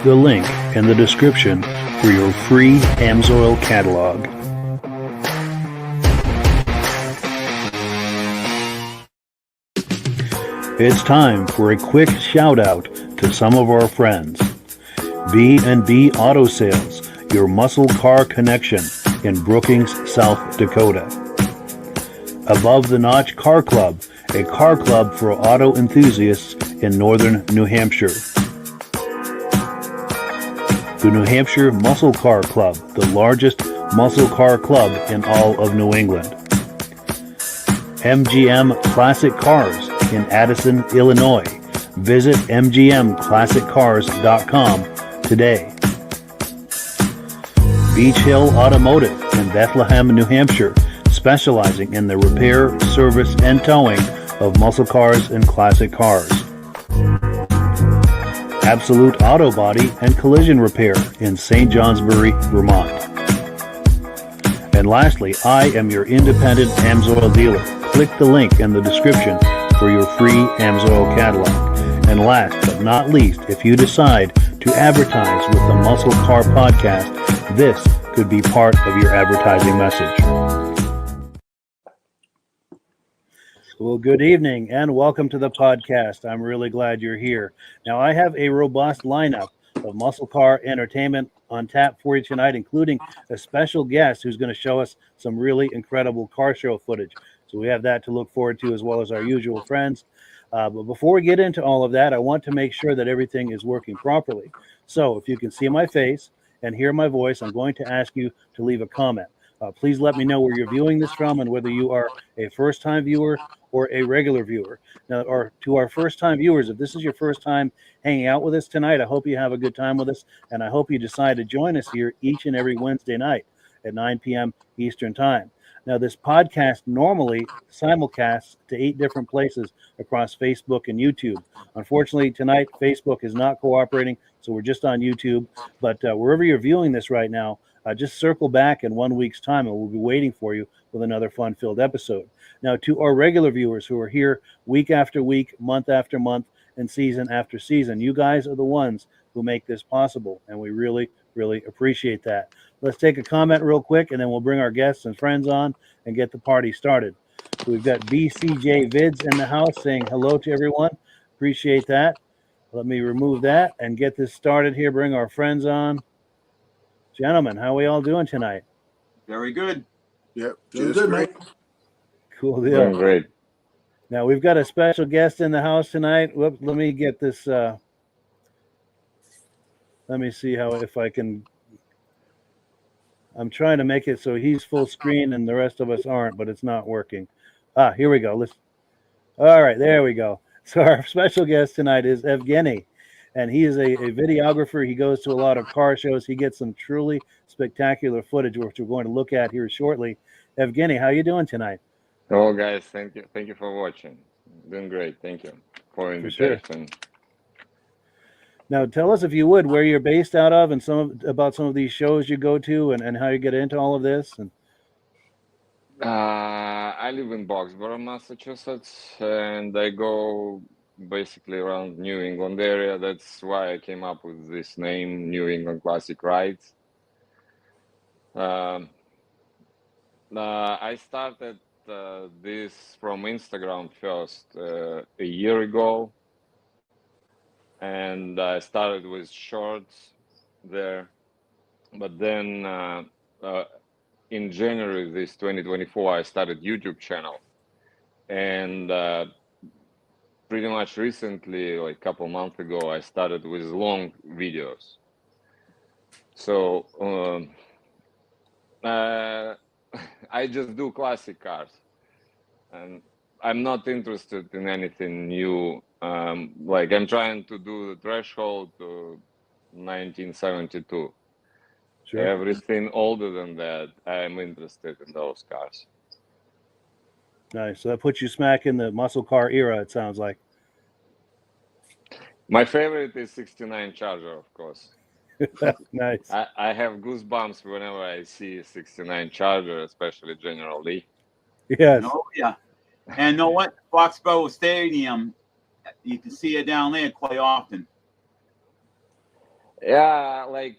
the link in the description for your free Amsoil catalog. It's time for a quick shout out to some of our friends. B&B Auto Sales, your muscle car connection in Brookings, South Dakota. Above the Notch Car Club, a car club for auto enthusiasts in northern New Hampshire. The New Hampshire Muscle Car Club, the largest muscle car club in all of New England. MGM Classic Cars in Addison, Illinois. Visit mgmclassiccars.com today. Beach Hill Automotive in Bethlehem, New Hampshire, specializing in the repair, service, and towing of muscle cars and classic cars. Absolute Auto Body and Collision Repair in St. Johnsbury, Vermont. And lastly, I am your independent Amsoil dealer. Click the link in the description for your free Amsoil catalog. And last but not least, if you decide to advertise with the Muscle Car Podcast, this could be part of your advertising message. Well, good evening and welcome to the podcast. I'm really glad you're here. Now, I have a robust lineup of muscle car entertainment on tap for you tonight, including a special guest who's going to show us some really incredible car show footage. So we have that to look forward to, as well as our usual friends. But before we get into all of that, I want to make sure that everything is working properly. So if you can see my face and hear my voice, I'm going to ask you to leave a comment. Please let me know where you're viewing this from and whether you are a first-time viewer or a regular viewer. Now, or to our first-time viewers, if this is your first time hanging out with us tonight, I hope you have a good time with us, and I hope you decide to join us here each and every Wednesday night at 9 p.m. Eastern Time. Now, this podcast normally simulcasts to 8 different places across Facebook and YouTube. Unfortunately, tonight, Facebook is not cooperating, so we're just on YouTube. But wherever you're viewing this right now, just circle back in 1 week's time, and we'll be waiting for you with another fun-filled episode. Now, to our regular viewers who are here week after week, month after month, and season after season, you guys are the ones who make this possible, and we really, really appreciate that. Let's take a comment real quick, and then we'll bring our guests and friends on and get the party started. So we've got BCJ Vids in the house saying hello to everyone. Appreciate that. Let me remove that and get this started here. Bring our friends on. Gentlemen, how are we all doing tonight? Very good. Yep. Doing good, mate. Cool deal. Doing great. Now, we've got a special guest in the house tonight. Whoops, let me get this. Let me see if I can. I'm trying to make it so he's full screen and the rest of us aren't, but it's not working. Here we go. All right, there we go. So our special guest tonight is Evgenii, and he is a videographer. He goes to a lot of car shows. He gets some truly spectacular footage, which we're going to look at here shortly. Evgenii, how you doing tonight? Oh, guys, thank you. Thank you for watching. Doing great. Thank you for invitation. Sure. Now, tell us, if you would, where you're based out of and about some of these shows you go to and how you get into all of this. And I live in Boxborough, Massachusetts, and I go basically around New England area. That's why I came up with this name, New England Classic Rides. I started this from Instagram first a year ago. And I started with shorts there, but then in January this 2024, I started YouTube channel, and pretty much recently, like a couple months ago, I started with long videos. So I just do classic cars, and I'm not interested in anything new. Like I'm trying to do the threshold to 1972. Sure. Everything older than that, I'm interested in those cars. Nice. So that puts you smack in the muscle car era, it sounds like. My favorite is 69 Charger, of course. Nice. I have goosebumps whenever I see 69 Charger, especially General Lee. Yes. Oh, yeah. And know what? Foxborough Stadium, you can see it down there quite often. Yeah, like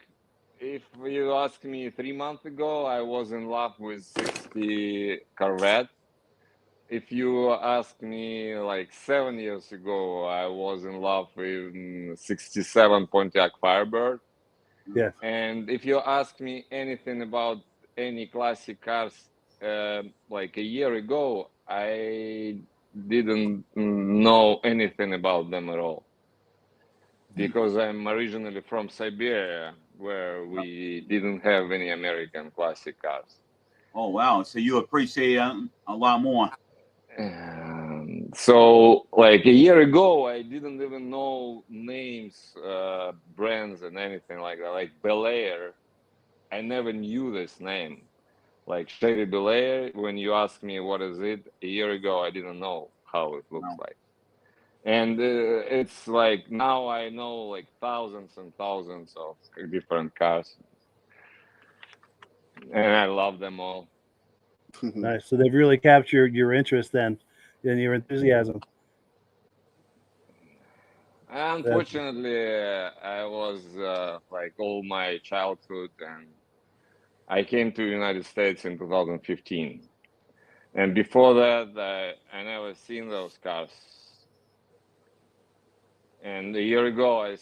if you asked me 3 months ago, I was in love with 60 Corvette. If you ask me like 7 years ago, I was in love with 67 Pontiac Firebird. Yes. And if you ask me anything about any classic cars, like a year ago, I didn't know anything about them at all. Because I'm originally from Siberia, where we didn't have any American classic cars. Oh, wow. So you appreciate a lot more. So like a year ago, I didn't even know names, brands and anything like that. Like Bel Air, I never knew this name. Like Chevy Bel Air, when you ask me what is it, a year ago, I didn't know how it looks like. And it's like now I know like thousands and thousands of different cars. And I love them all. Nice. So they've really captured your interest then and your enthusiasm. Unfortunately, I was like all my childhood, and I came to the United States in 2015. And before that, I never seen those cars. And a year ago,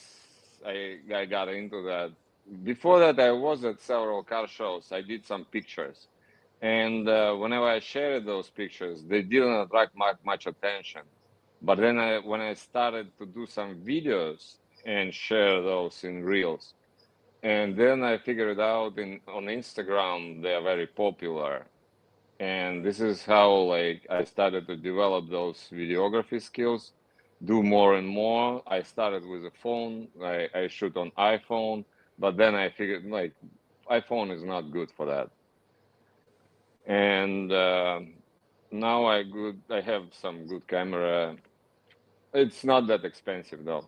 I got into that. Before that, I was at several car shows. I did some pictures. And whenever I shared those pictures, they didn't attract much attention. But then when I started to do some videos and share those in Reels, and then I figured out on Instagram, they are very popular. And this is how like I started to develop those videography skills, do more and more. I started with a phone. I shoot on iPhone, but then I figured like iPhone is not good for that. And now I have some good camera. It's not that expensive though.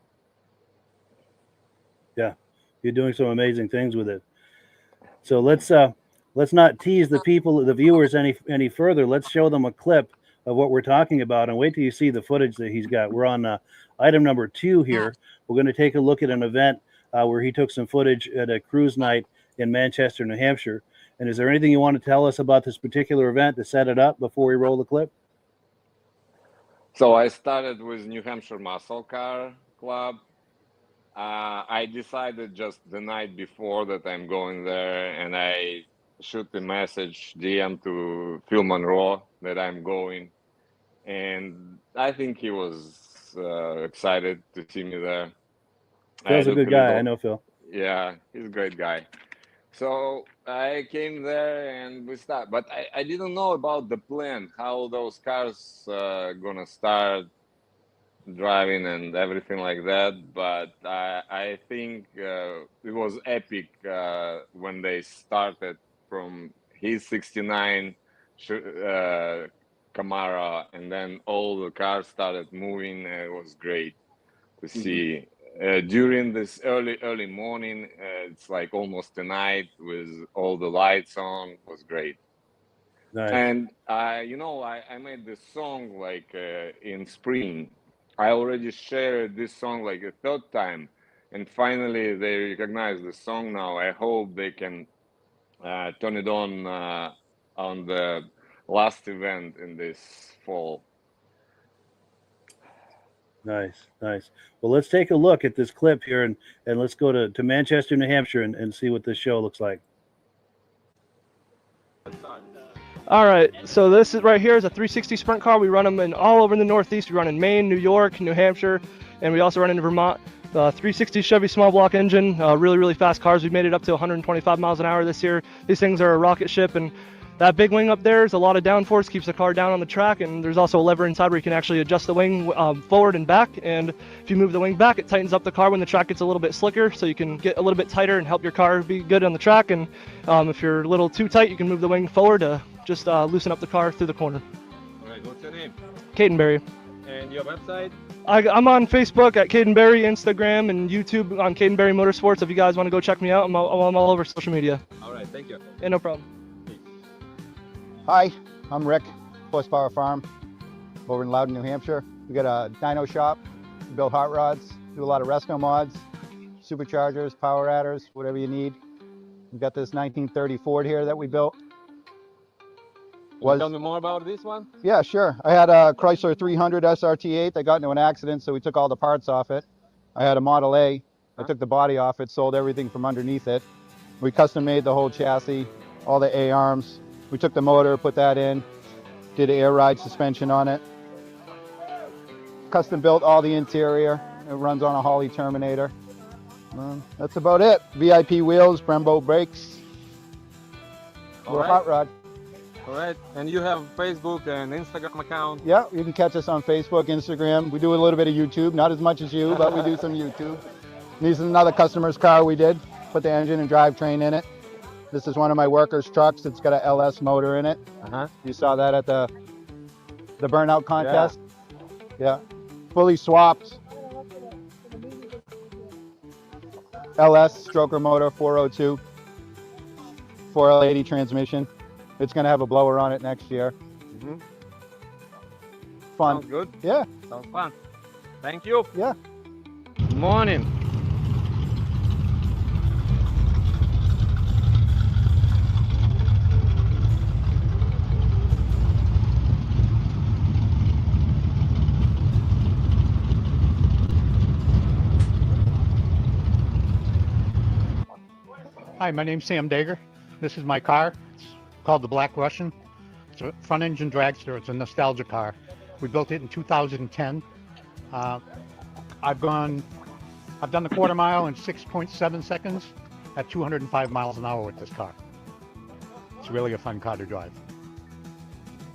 Yeah, you're doing some amazing things with it. So let's not tease the people, the viewers, any further. Let's show them a clip of what we're talking about, and wait till you see the footage that he's got. We're on item number 2 here. We're going to take a look at an event where he took some footage at a cruise night in Manchester, New Hampshire. And is there anything you want to tell us about this particular event to set it up before we roll the clip? So I started with New Hampshire Muscle Car Club. I decided just the night before that I'm going there, and I shoot a message DM to Phil Monroe that I'm going, and I think he was excited to see me there. Phil's a good guy. I know Phil. Yeah, he's a great guy. So I came there and we started, but I didn't know about the plan, how those cars gonna start driving and everything like that. But I think it was epic when they started from his 69 Camaro, and then all the cars started moving. It was great to see. During this early morning, it's like almost the night with all the lights on. It was great. Nice. And I made this song like in spring. I already shared this song like a third time, and finally they recognize the song now. I hope they can turn it on the last event in this fall. Nice. Well, let's take a look at this clip here, and let's go to Manchester, New Hampshire, and see what this show looks like. All right, so this is right here is a 360 sprint car. We run them in all over the Northeast. We run in Maine, New York, New Hampshire, and we also run in Vermont. 360 Chevy small block engine, really fast cars. We made it up to 125 miles an hour this year. These things are a rocket ship, and that big wing up there is a lot of downforce, keeps the car down on the track, and there's also a lever inside where you can actually adjust the wing forward and back, and if you move the wing back, it tightens up the car when the track gets a little bit slicker, so you can get a little bit tighter and help your car be good on the track, and if you're a little too tight, you can move the wing forward to just loosen up the car through the corner. All right, what's your name? Cadenberry. And your website? I'm on Facebook at Cadenberry, Instagram, and YouTube on Cadenberry Motorsports. If you guys want to go check me out, I'm all over social media. All right, thank you. Yeah, no problem. Hi, I'm Rick, Horsepower Farm, over in Loudon, New Hampshire. We got a dyno shop, we build hot rods, do a lot of resto mods, superchargers, power adders, whatever you need. We've got this 1930 Ford here that we built. Can you tell me more about this one? Yeah, sure. I had a Chrysler 300 SRT8 that got into an accident, so we took all the parts off it. I had a Model A. I took the body off it, sold everything from underneath it. We custom made the whole chassis, all the A-arms. We took the motor, put that in, did air ride suspension on it. Custom built all the interior. It runs on a Holley Terminator. That's about it. VIP wheels, Brembo brakes. We're hot rod. All right. And you have Facebook and Instagram account? Yeah, you can catch us on Facebook, Instagram. We do a little bit of YouTube, not as much as you, but we do some YouTube. This is another customer's car we did. Put the engine and drivetrain in it. This is one of my workers' trucks. It's got a LS motor in it. You saw that at the burnout contest. Yeah. Fully swapped. LS stroker motor, 402. 4L80 transmission. It's going to have a blower on it next year. Fun. Sounds good. Yeah. Sounds fun. Thank you. Yeah. Good morning. Hi, my name's Sam Dager. This is my car. It's called the Black Russian. It's a front engine dragster. It's a nostalgia car. We built it in 2010. I've done the quarter mile in 6.7 seconds at 205 miles an hour with this car. It's really a fun car to drive.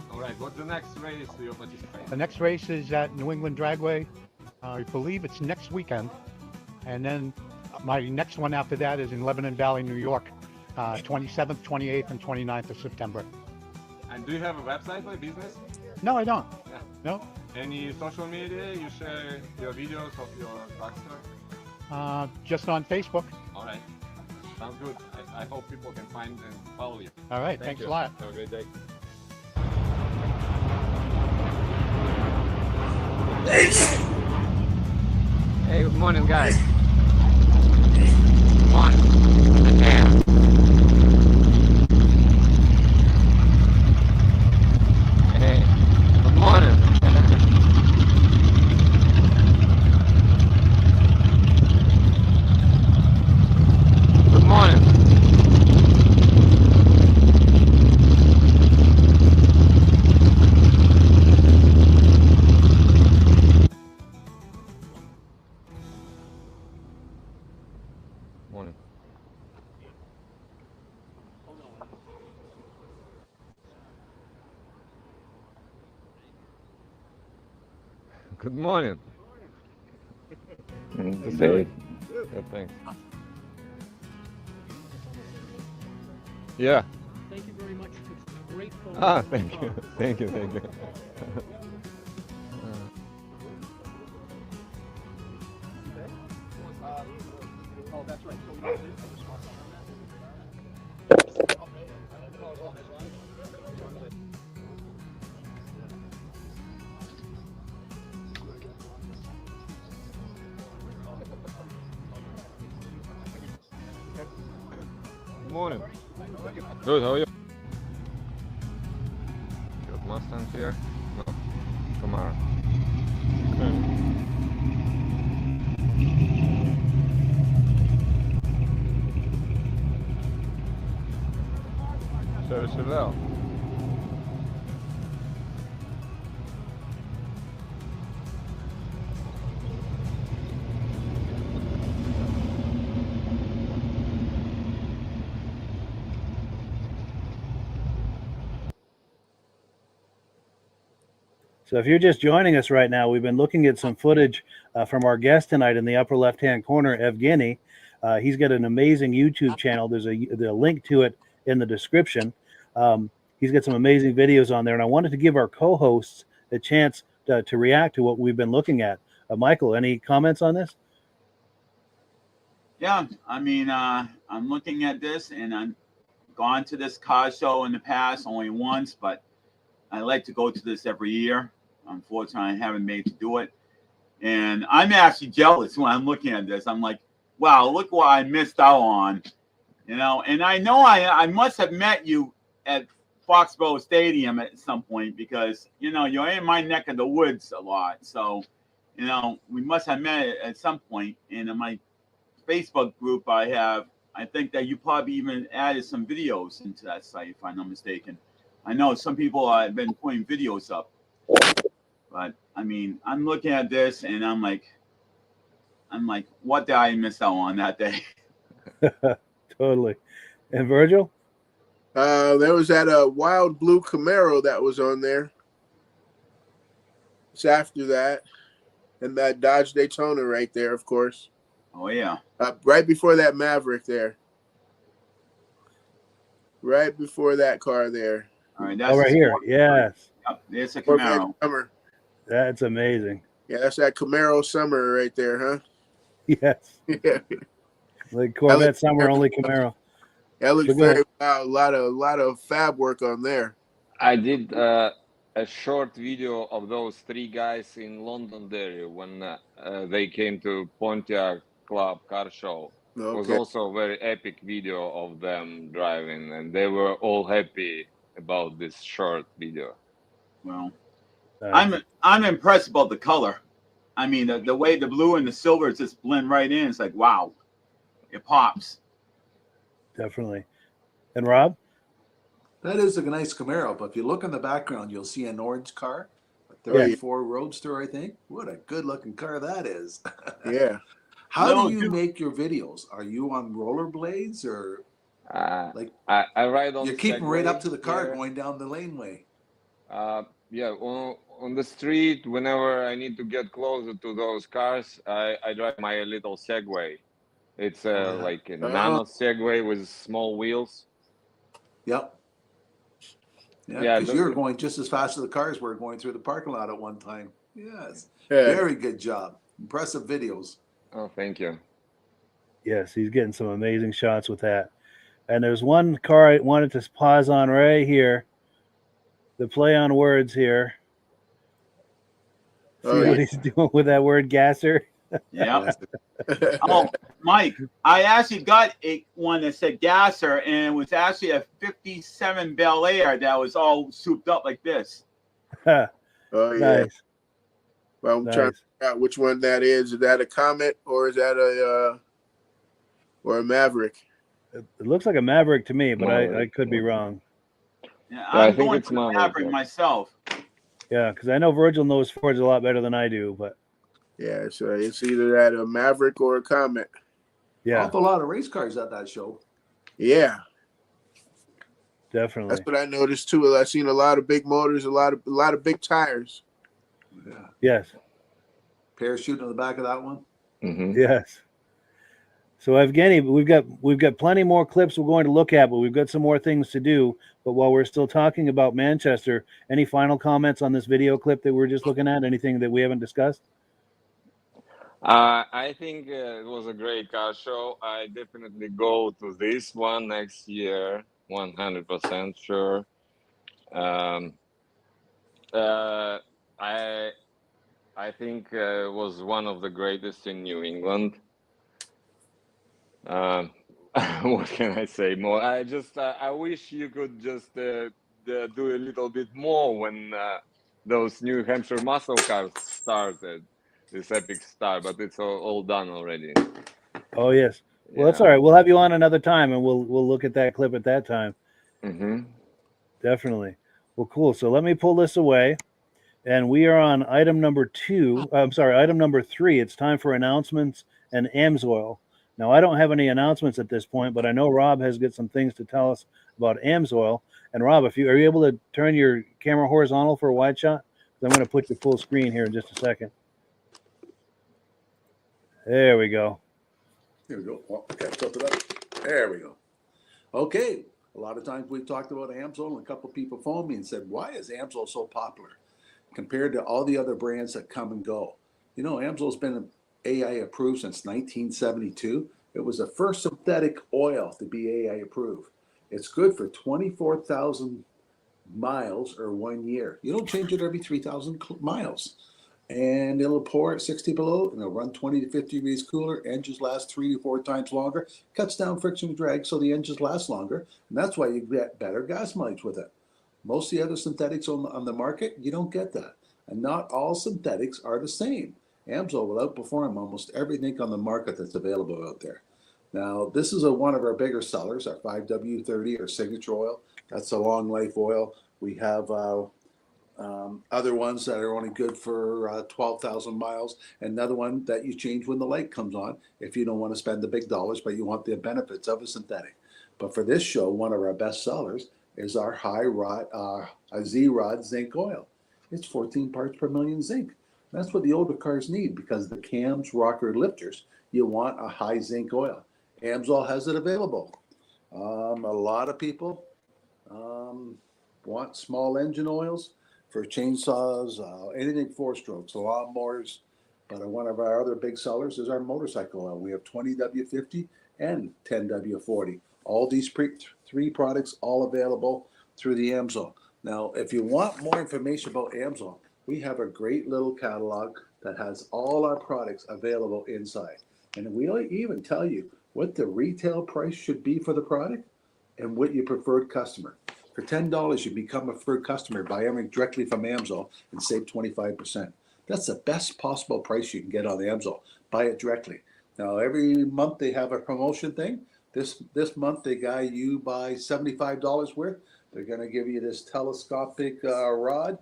All right. What's the next race do you participate? The next race is at New England Dragway. I believe it's next weekend. And then my next one after that is in Lebanon Valley, New York, 27th, 28th, and 29th of September. And do you have a website for your business? No, I don't. Yeah. No. Any social media? You share your videos of your dragster? Just on Facebook. All right. Sounds good. I hope people can find and follow you. All right. Thank Thanks you. a lot. Have a great day. Hey, good morning, guys. Good morning. Hey, good morning. Good morning. Morning. Good morning. Good. Yeah, thanks. Yeah. Thank you very much. It's great phone. Ah, thank you. Thank you. Thank you. Oh, that's right. Good morning. Good, how are you? Got Mustang here? No. Camaro. Service it out. So if you're just joining us right now, we've been looking at some footage from our guest tonight in the upper left-hand corner, Evgenii. He's got an amazing YouTube channel. There's a link to it in the description. He's got some amazing videos on there, and I wanted to give our co-hosts a chance to react to what we've been looking at. Michael, any comments on this? Yeah, I mean, I'm looking at this, and I've gone to this car show in the past only once, but I like to go to this every year. Unfortunately, I haven't made to do it. And I'm actually jealous when I'm looking at this. I'm like, wow, look what I missed out on. And I know I must have met you at Foxborough Stadium at some point because, you're in my neck of the woods a lot. So, we must have met at some point. And in my Facebook group I think that you probably even added some videos into that site, if I'm not mistaken. I know some people have been putting videos up. But, I'm looking at this and I'm like, what did I miss out on that day? Totally. And Virgil? There was that wild blue Camaro that was on there. It's after that. And that Dodge Daytona right there, of course. Oh, yeah. Right before that Maverick there. Right before that car there. All right, that's right here. Yes. Yep, it's a Camaro. Summer. That's amazing. Yeah, that's that Camaro Summer right there, huh? Yes. Yeah. Like Corvette Summer, only Camaro. That looks very wow. A lot of fab work on there. I did a short video of those three guys in Londonderry when they came to Pontiac Club car show. Okay. It was also a very epic video of them driving, and they were all happy about this short video. Well, I'm impressed about the color. The way the blue and the silver just blend right in. It's like, wow, it pops. Definitely. And Rob? That is a nice Camaro, but if you look in the background, you'll see an orange car, a 34 Roadster, I think. What a good-looking car that is. Yeah. How do you make your videos? Are you on rollerblades or I ride on? You're keeping right up to the car here. going down the laneway. Yeah, on the street, whenever I need to get closer to those cars, I drive my little Segway. It's like a nano Segway with small wheels. Yep. Yeah, because you're going just as fast as the cars were going through the parking lot at one time. Yes. Yeah. Very good job. Impressive videos. Oh, thank you. Yes, he's getting some amazing shots with that. And there's one car I wanted to pause on right here. The play on words here. See what he's doing with that word gasser? Yeah. Oh, Mike, I actually got one that said gasser, and it was actually a 57 Bel Air that was all souped up like this. Oh, yeah. Nice. Well, I'm trying to figure out which one that is. Is that a Comet or is that a Maverick? It looks like a Maverick to me, but I could be wrong. Yeah, I'm going for the Maverick myself. Yeah, because I know Virgil knows Fords a lot better than I do, but yeah, so it's either that a Maverick or a Comet. Yeah, awful lot of race cars at that show. Yeah, definitely. That's what I noticed too. I've seen a lot of big motors, a lot of big tires. Yeah. Yes. Parachute on the back of that one. Mm-hmm. Yes. So Evgeny, we've got plenty more clips we're going to look at, but we've got some more things to do. But while we're still talking about Manchester, any final comments on this video clip that we're just looking at? Anything that we haven't discussed? I think it was a great car show. I definitely go to this one next year, 100% sure. I think it was one of the greatest in New England. What can I say more? I wish you could just do a little bit more when those New Hampshire muscle cars started. This epic start, but it's all done already. Oh yes. Well, that's all right. We'll have you on another time, and we'll look at that clip at that time. Mm-hmm. Definitely. Well, cool. So let me pull this away, and we are on item number 2. I'm sorry, item number 3. It's time for announcements and Amsoil. Now, I don't have any announcements at this point, but I know Rob has got some things to tell us about Amsoil. And Rob, are you able to turn your camera horizontal for a wide shot? I'm going to put you full screen here in just a second. There we go. Here we go. Well, okay, tilt it up. There we go. Okay. A lot of times we've talked about Amsoil, and a couple of people phoned me and said, why is Amsoil so popular compared to all the other brands that come and go? You know, Amsoil's been AI approved since 1972. It was the first synthetic oil to be AI approved. It's good for 24,000 miles or 1 year. You don't change it every 3,000 miles. and it'll pour at 60 below, and it'll run 20 to 50 degrees cooler. Engines last 3 to 4 times longer, cuts down friction and drag, so the engines last longer, and that's why you get better gas mileage with it. Most of the other synthetics on the market, you don't get that, and not all synthetics are the same. Amsoil will outperform almost everything on the market that's available out there. Now, this is one of our bigger sellers, our 5W30, our signature oil. That's a long life oil. We have other ones that are only good for 12,000 miles. Another one that you change when the light comes on if you don't want to spend the big dollars, but you want the benefits of a synthetic. But for this show, one of our best sellers is our Z-Rod zinc oil. It's 14 parts per million zinc. That's what the older cars need, because the cams, rocker, lifters, you want a high zinc oil. Amsoil has it available. A lot of people want small engine oils for chainsaws, anything 4-strokes, lawnmowers. But one of our other big sellers is our motorcycle oil. We have 20W50 and 10W40. All these three products all available through the Amsoil. Now, if you want more information about Amsoil, we have a great little catalog that has all our products available inside. And we'll even tell you what the retail price should be for the product and what your preferred customer. For $10, you become a preferred customer by ordering directly from Amsoil and save 25%. That's the best possible price you can get on Amsoil. Buy it directly. Now, every month they have a promotion thing. This month, they got you buy $75 worth. They're going to give you this telescopic rod.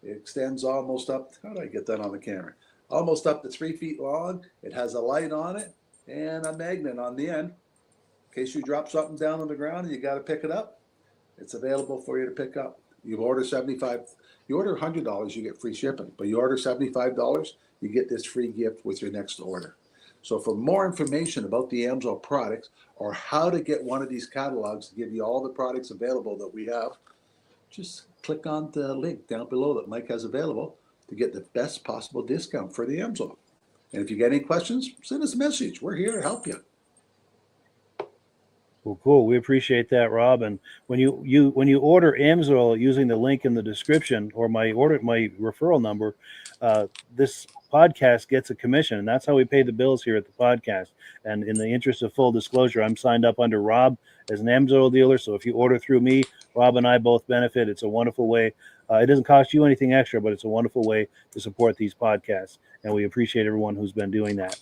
It extends almost up. How do I get that on the camera? Almost up to 3 feet long. It has a light on it and a magnet on the end. In case you drop something down on the ground and you got to pick it up, it's available for you to pick up. You order $75. You order $100, you get free shipping. But you order $75, you get this free gift with your next order. So for more information about the Amsoil products or how to get one of these catalogs to give you all the products available that we have, just click on the link down below that Mike has available to get the best possible discount for the Amsoil. And if you get any questions, send us a message. We're here to help you. Well, cool. We appreciate that, Rob. And when you order Amsoil using the link in the description or my referral number, this podcast gets a commission, and that's how we pay the bills here at the podcast. And in the interest of full disclosure, I'm signed up under Rob as an Amsoil dealer. So if you order through me, Rob and I both benefit. It's a wonderful way. It doesn't cost you anything extra, but it's a wonderful way to support these podcasts. And we appreciate everyone who's been doing that.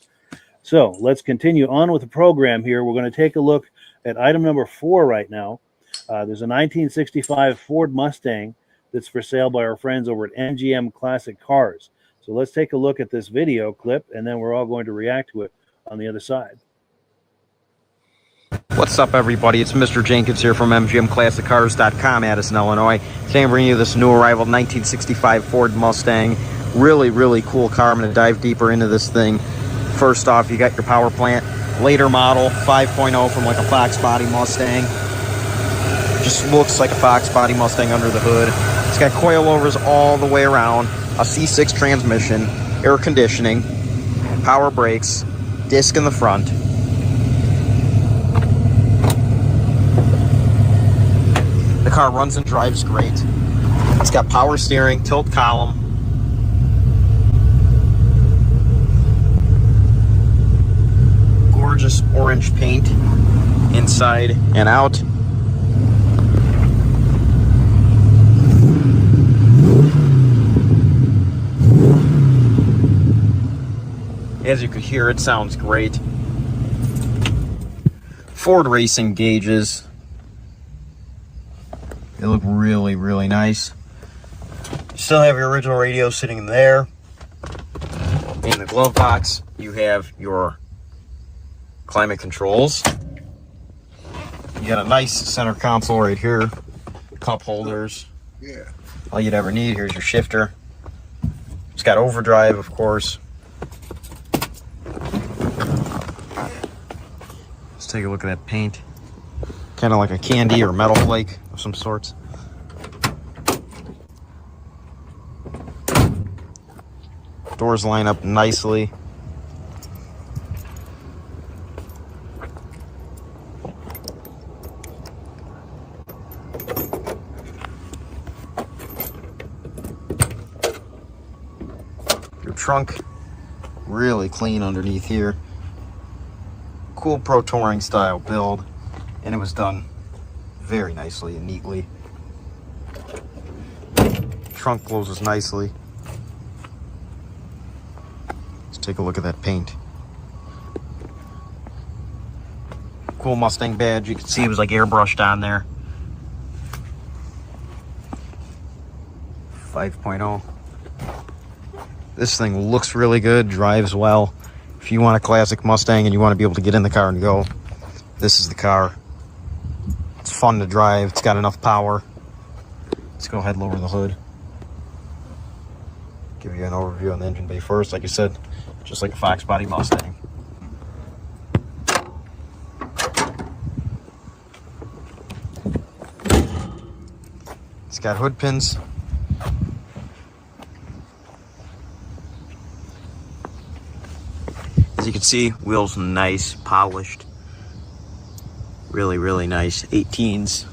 So let's continue on with the program here. We're going to take a look at item number 4 right now. There's a 1965 Ford Mustang that's for sale by our friends over at MGM Classic Cars. So let's take a look at this video clip, and then we're all going to react to it on the other side. What's up, everybody? It's Mr. Jenkins here from MGMClassicCars.com, Addison, Illinois. Today I'm bringing you this new arrival 1965 Ford Mustang. Really, really cool car. I'm going to dive deeper into this thing. First off, you got your power plant. Later model, 5.0 from like a Fox body Mustang. Just looks like a Fox body Mustang under the hood. It's got coilovers all the way around, a C6 transmission, air conditioning, power brakes, disc in the front. The car runs and drives great. It's got power steering, tilt column. Gorgeous orange paint inside and out. As you could hear, it sounds great. Ford racing gauges. They look really, really nice. You still have your original radio sitting there. In the glove box, you have your climate controls. You got a nice center console right here. Cup holders. Yeah. All you'd ever need. Here's your shifter. It's got overdrive, of course. Let's take a look at that paint. Kind of like a candy or metal flake of some sorts. Doors line up nicely. Your trunk, really clean underneath here. Cool Pro Touring style build, and it was done very nicely and neatly. Trunk closes nicely. Let's take a look at that paint. Cool Mustang badge. You can see it was like airbrushed on there. 5.0. This thing looks really good, drives well. If you want a classic Mustang and you want to be able to get in the car and go, this is the car. It's fun to drive. It's got enough power. Let's go ahead and lower the hood. Give you an overview on the engine bay first. Like I said, just like a Fox body Mustang. It's got hood pins. As you can see, wheels nice, polished. Really, really nice. 18s.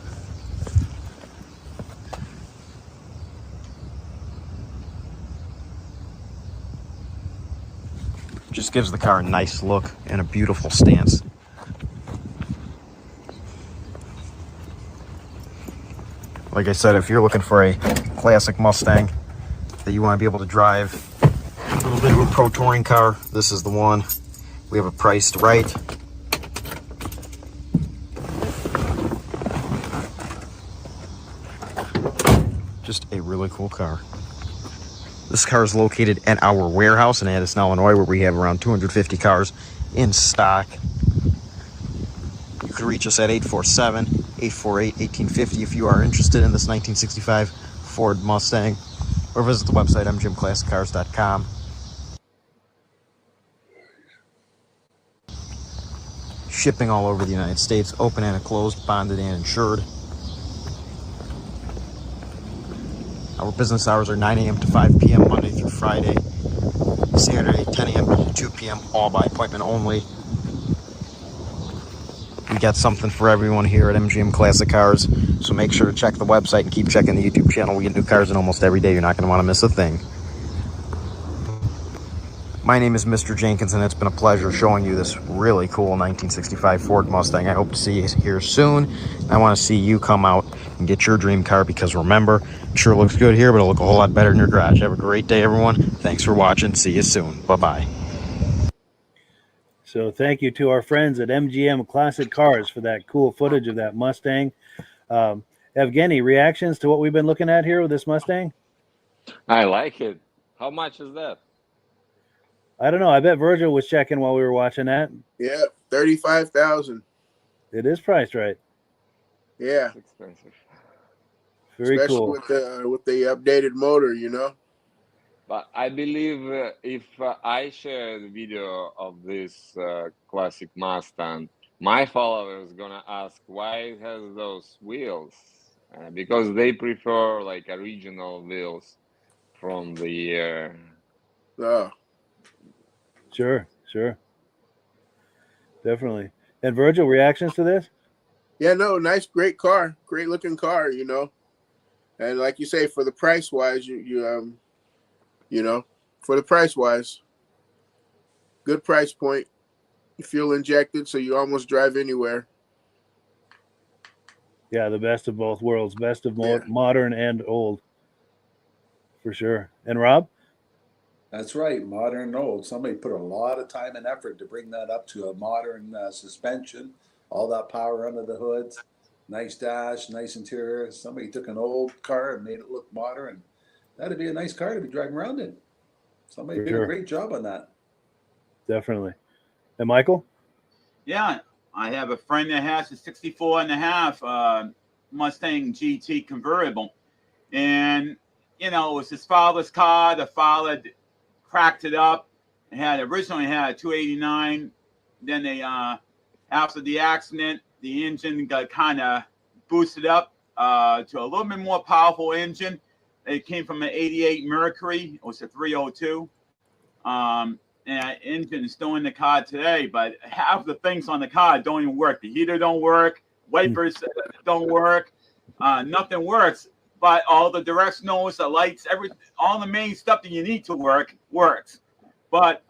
Just gives the car a nice look and a beautiful stance. Like I said, if you're looking for a classic Mustang that you want to be able to drive, a little bit of a pro touring car, this is the one. We have it priced right. Just a really cool car. This car is located at our warehouse in Addison, Illinois, where we have around 250 cars in stock. You can reach us at 847-848-1850 if you are interested in this 1965 Ford Mustang, or visit the website mgmclassiccars.com. Shipping all over the United States, open and closed, bonded and insured. Our business hours are 9 a.m. to 5 p.m. Monday through Friday. Saturday, 10 a.m. to 2 p.m. all by appointment only. We got something for everyone here at MGM Classic Cars, so make sure to check the website and keep checking the YouTube channel. We get new cars in almost every day. You're not going to want to miss a thing. My name is Mr. Jenkins, and it's been a pleasure showing you this really cool 1965 Ford Mustang. I hope to see you here soon. I want to see you come out and get your dream car, because remember, it sure looks good here, but it'll look a whole lot better in your garage. Have a great day, everyone. Thanks for watching. See you soon. Bye-bye. So thank you to our friends at MGM Classic Cars for that cool footage of that Mustang. Evgeny, reactions to what we've been looking at here with this Mustang? I like it. How much is that? I don't know. I bet Virgil was checking while we were watching that. Yeah, 35,000. It is priced right. Yeah, It's expensive. Very especially cool. with the updated motor, you know. But I believe if I share the video of this classic Mustang, my followers gonna ask why it has those wheels, because they prefer like original wheels from the year. Oh, Sure. Definitely. And Virgil, reactions to this? yeah, no, nice, great car, great looking car, you know. And like you say, for the price wise, you know, for the price wise, good price point. Fuel injected, so you almost drive anywhere. Yeah, the best of both worlds. Best of Yeah. modern and old. For sure. And Rob? That's right, modern and old. Somebody put a lot of time and effort to bring that up to a modern suspension, all that power under the hoods, nice dash, nice interior. Somebody took an old car and made it look modern. That'd be a nice car to be driving around in. Somebody For did sure. a great job on that. Definitely. And Michael? Yeah, I have a friend that has a 64 and a half Mustang GT convertible. And, you know, it was his father's car. The father cracked it up. It originally had a 289. Then they, after the accident, the engine got kind of boosted up to a little bit more powerful engine. It came from an 88 Mercury. It was a 302. And that engine is still in the car today, but half the things on the car don't even work. The heater don't work. Wipers don't work. Nothing works. but all the directionals, the lights, all the main stuff that you need to work works. But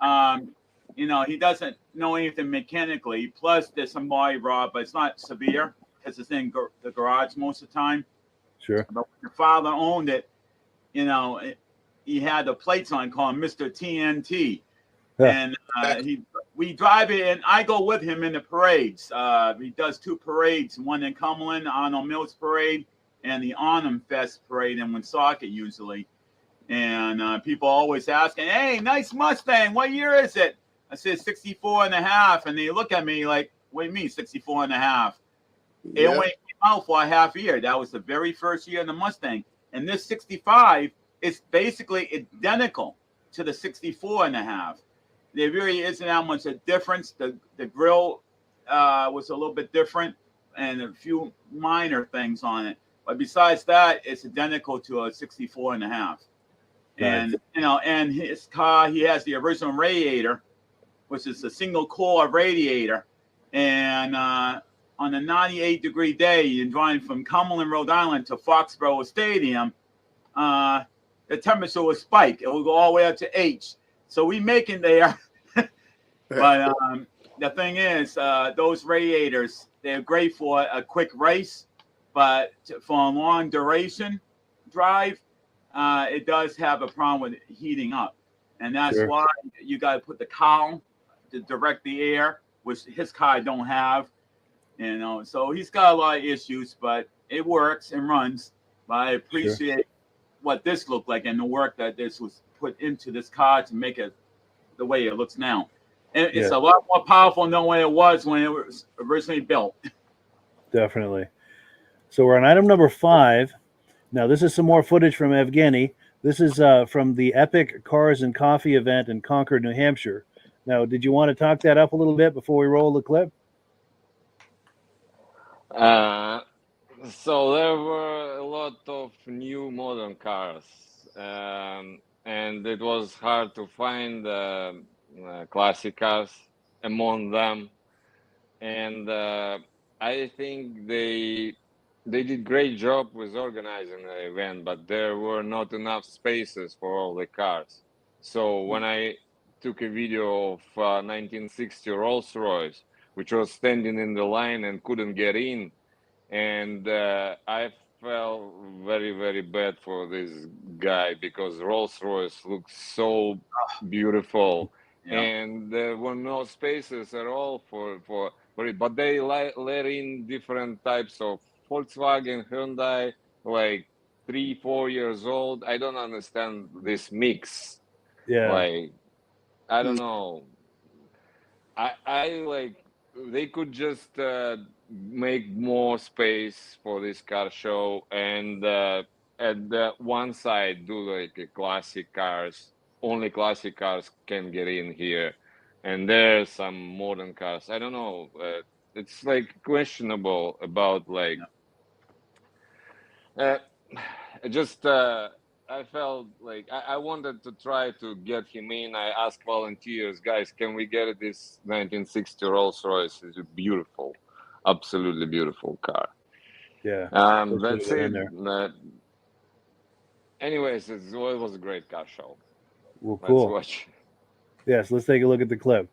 you know, he doesn't know anything mechanically. Plus, there's some body rot, but it's not severe because it's in the garage most of the time. Sure. But when your father owned it, you know, he had the plates on called Mr. TNT. And we drive it, and I go with him in the parades. He does 2 parades, one in Cumberland, Arnold Mills Parade, and the Arnhem Fest Parade in Woonsocket usually. And people always asking, hey, nice Mustang, what year is it? I said 64 and a half, and they look at me like, what do you mean 64 and a half? It only came out for a half year. That was the very first year in the Mustang. And this 65 is basically identical to the 64 and a half. There really isn't that much a difference. The grill was a little bit different and a few minor things on it. But besides that, it's identical to a 64 and a half. And, you know, and his car, he has the original radiator, which is a single core radiator. And on a 98-degree day, you're driving from Cumberland, Rhode Island to Foxborough Stadium, the temperature will spike. It will go all the way up to H. So we make it there. But the thing is, those radiators, they're great for a quick race, but for a long duration drive, it does have a problem with heating up. And that's why you got to put the column to direct the air, which his car don't have. You know, so he's got a lot of issues, but it works and runs. But I appreciate what this looked like and the work that this was put into this car to make it the way it looks now. And it's a lot more powerful than what it was when it was originally built. Definitely. So we're on item number 5. Now, this is some more footage from Evgenii. This is from the Epic Cars and Coffee event in Concord, New Hampshire. Now, did you want to talk that up a little bit before we roll the clip? So there were a lot of new modern cars, and it was hard to find classic cars among them. And I think they did great job with organizing the event, but there were not enough spaces for all the cars. So when I took a video of 1960 Rolls-Royce, which was standing in the line and couldn't get in, and I felt very, very bad for this guy because Rolls-Royce looks so beautiful, and there were no spaces at all for it. But they let in different types of Volkswagen, Hyundai, like 3-4 years old. I don't understand this mix. Like, I don't know. I like, they could just make more space for this car show, and at the one side do like a classic cars. Only classic cars can get in here, and there's some modern cars. I don't know. It's like questionable about like. I felt like I wanted to try to get him in. I asked volunteers, guys, can we get this 1960 Rolls-Royce? It's a beautiful, absolutely beautiful car. Yeah. That's it. Anyways, it was a great car show. Well, cool. Let's watch. Yes, let's take a look at the clip.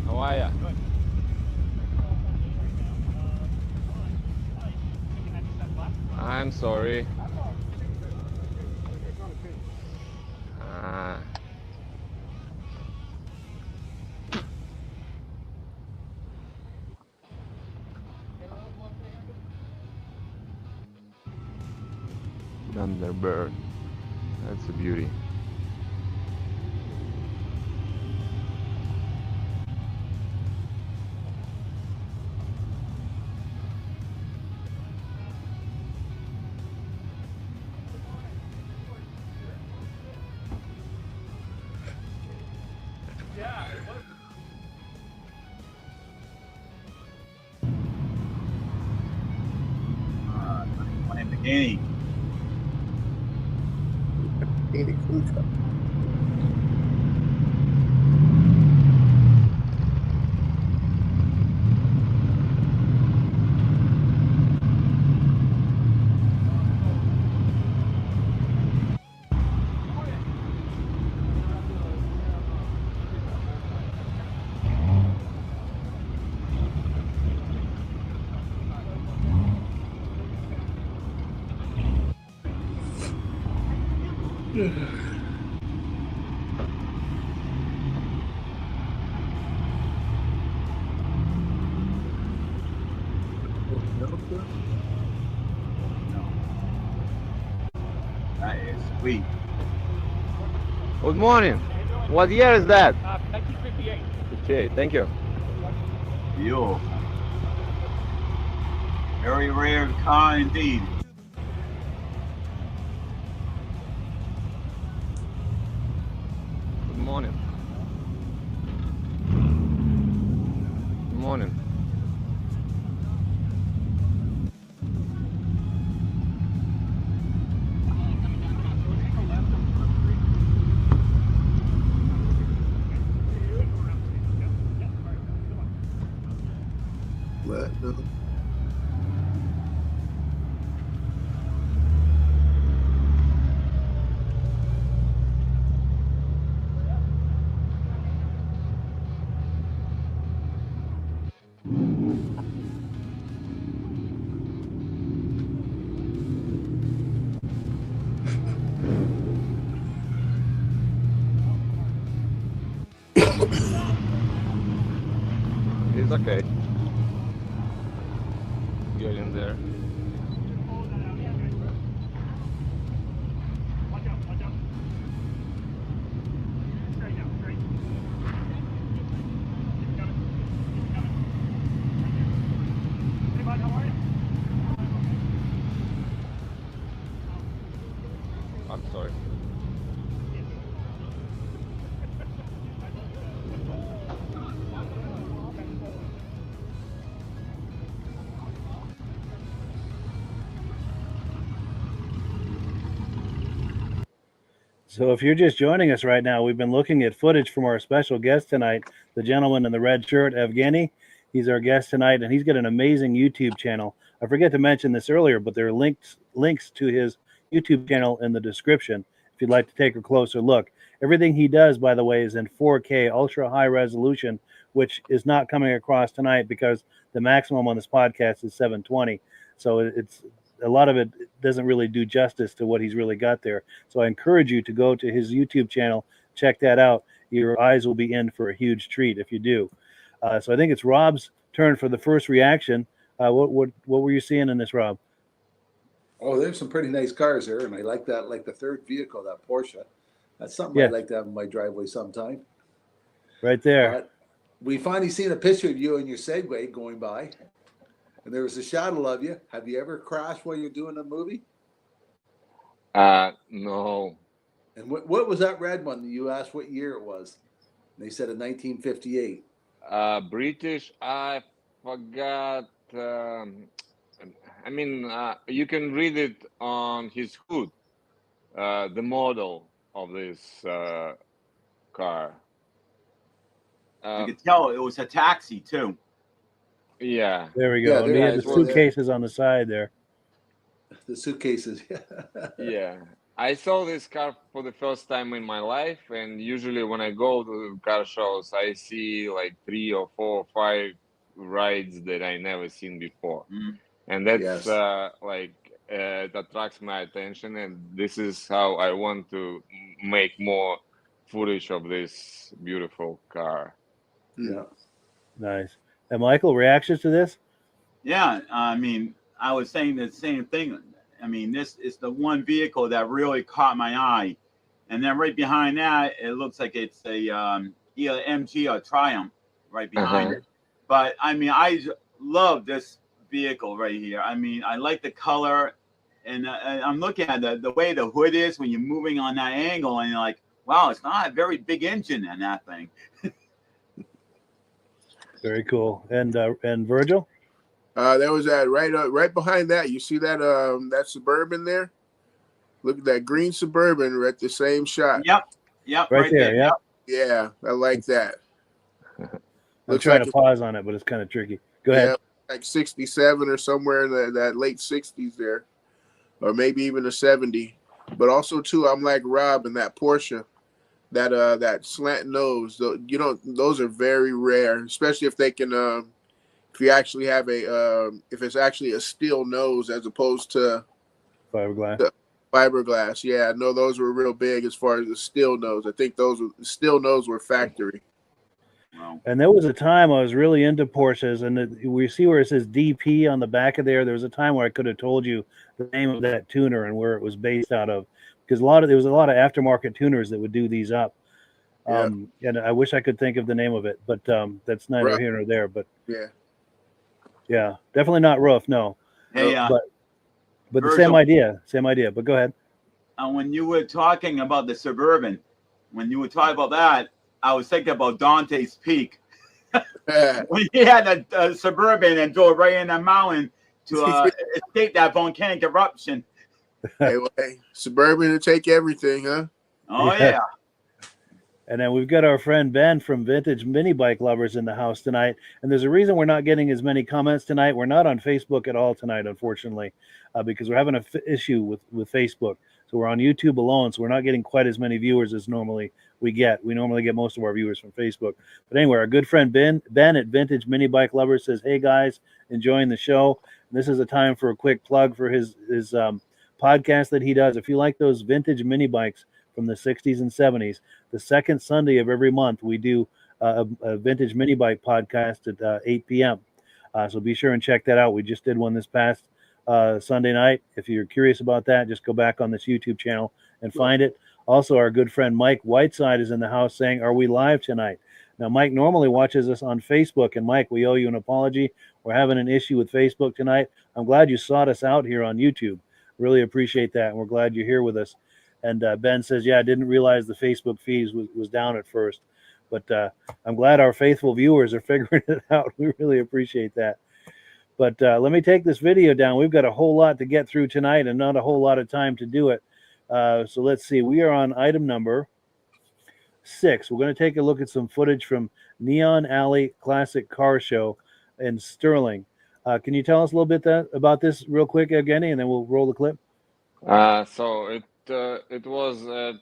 How are ya? I'm sorry. Thunderbird. That's a beauty. Evgenii. That is sweet. Good morning. What year is that? 1958. 58. Thank you. Beautiful. Very rare car indeed. Good morning. Good morning. It's okay. Get in there. I'm sorry. So if you're just joining us right now, we've been looking at footage from our special guest tonight, the gentleman in the red shirt, Evgenii. He's our guest tonight, and he's got an amazing YouTube channel. I forget to mention this earlier, but there are links to his YouTube channel in the description if you'd like to take a closer look. Everything he does, by the way, is in 4K, ultra high resolution, which is not coming across tonight because the maximum on this podcast is 720. So it's a lot of it doesn't really do justice to what he's really got there. So I encourage you to go to his YouTube channel, check that out. Your eyes will be in for a huge treat if you do. So I think it's Rob's turn for the first reaction. What were you seeing in this, Rob? Oh, there's some pretty nice cars there, and I like that, like the third vehicle, that Porsche. That's something Yeah. I'd like to have in my driveway sometime. Right there. We finally seen a picture of you and your Segway going by, and there was a shadow of you. Have you ever crashed while you're doing a movie? No. And what was that red one that you asked what year it was? And they said in 1958. British, I forgot. You can read it on his hood, the model of this car. You could tell it was a taxi too. Yeah. There we go. Yeah, The suitcases on the side there. The suitcases. Yeah. I saw this car for the first time in my life, and usually when I go to car shows, I see like 3 or 4 or 5 rides that I never seen before, and that's it attracts my attention, and this is how I want to make more footage of this beautiful car. Yeah. Nice. And Michael, reactions to this? Yeah, I mean, I was saying the same thing. I mean, this is the one vehicle that really caught my eye, and then right behind that, it looks like it's a either MG or Triumph right behind it. But I mean, I love this vehicle right here. I mean, I like the color, and I'm looking at the way the hood is when you're moving on that angle, and you're like, wow, it's not a very big engine in that thing. Very cool. And Virgil? There was that right behind that. You see that that Suburban there? Look at that green Suburban at the same shot. Yep, right there. Yep. Yeah, I like that. I'm trying to pause on it, but it's kind of tricky. Go ahead. Like 67 or somewhere in that late 60s there, or maybe even a 70. But also too, I'm like Rob in that Porsche, that slant nose. You know, those are very rare, especially if they can. If you actually have if it's actually a steel nose as opposed to fiberglass. Fiberglass, yeah, no, those were real big as far as the steel nose. I think those steel nose were factory. Wow. And there was a time I was really into Porsches, and we see where it says DP on the back of there. There was a time where I could have told you the name of that tuner and where it was based out of, because there was a lot of aftermarket tuners that would do these up. And I wish I could think of the name of it, but that's neither here nor there. But yeah, definitely not Roof, no. Hey, but the Virgil, same idea. But go ahead. When you were talking about the Suburban, when you were talking about that, I was thinking about Dante's Peak. When he had a Suburban and drove right in the mountain to escape that volcanic eruption. Hey, Suburban to take everything, huh? Oh yeah. And then we've got our friend Ben from Vintage Mini Bike Lovers in the house tonight. And there's a reason we're not getting as many comments tonight. We're not on Facebook at all tonight, unfortunately, because we're having an issue with Facebook. So we're on YouTube alone, so we're not getting quite as many viewers as normally we get. We normally get most of our viewers from Facebook. But anyway, our good friend Ben at Vintage Mini Bike Lovers says, hey, guys, enjoying the show. And this is a time for a quick plug for his podcast that he does. If you like those vintage mini bikes from the 60s and 70s, the second Sunday of every month, we do a vintage mini bike podcast at 8 p.m. So be sure and check that out. We just did one this past Sunday night. If you're curious about that, just go back on this YouTube channel and find it. Also, our good friend Mike Whiteside is in the house saying, are we live tonight? Now, Mike normally watches us on Facebook. And Mike, we owe you an apology. We're having an issue with Facebook tonight. I'm glad you sought us out here on YouTube. Really appreciate that. And we're glad you're here with us. And Ben says, yeah, I didn't realize the Facebook feed was down at first. But I'm glad our faithful viewers are figuring it out. We really appreciate that. But let me take this video down. We've got a whole lot to get through tonight and not a whole lot of time to do it. So let's see. We are on item number 6. We're going to take a look at some footage from Neon Alley Classic Car Show in Sterling. Can you tell us a little bit about this real quick, Evgeny, and then we'll roll the clip? So it was at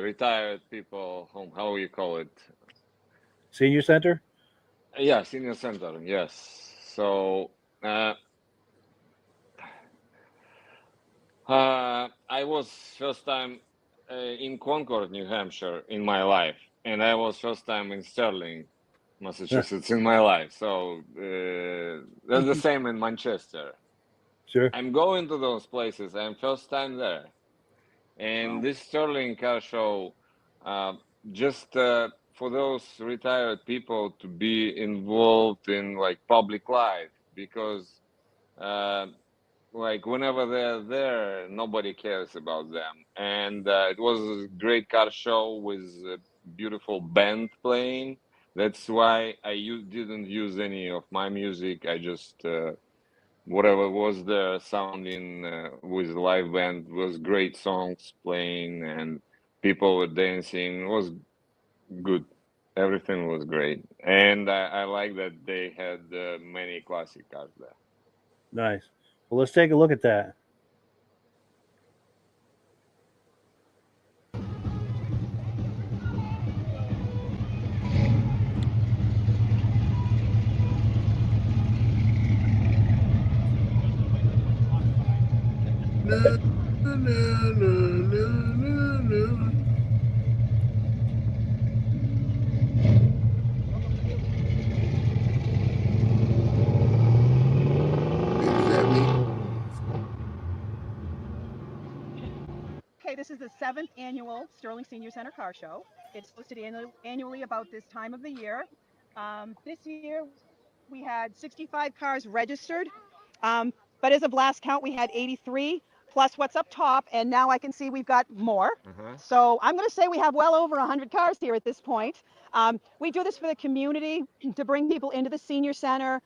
retired people home. How you call it? Senior center? Yeah, senior center. Yes. So I was first time in Concord, New Hampshire, in my life, and I was first time in Sterling, Massachusetts, in my life. So that's the same in Manchester. Sure. I'm going to those places. I'm first time there, and this Sterling car show, just for those retired people to be involved in like public life, because like whenever they're there, nobody cares about them. And it was a great car show with a beautiful band playing. That's why I didn't use any of my music. I just whatever was there sounding with live band was great songs playing and people were dancing. It was good. Everything was great. And I like that they had many classic cars there. Nice. Well, let's take a look at that. Okay, this is the 7th annual Sterling Senior Center Car Show. It's hosted annually about this time of the year. This year, we had 65 cars registered, but as of last count, we had 83 plus what's up top, and now I can see we've got more. So I'm going to say we have well over 100 cars here at this point. We do this for the community to bring people into the senior center,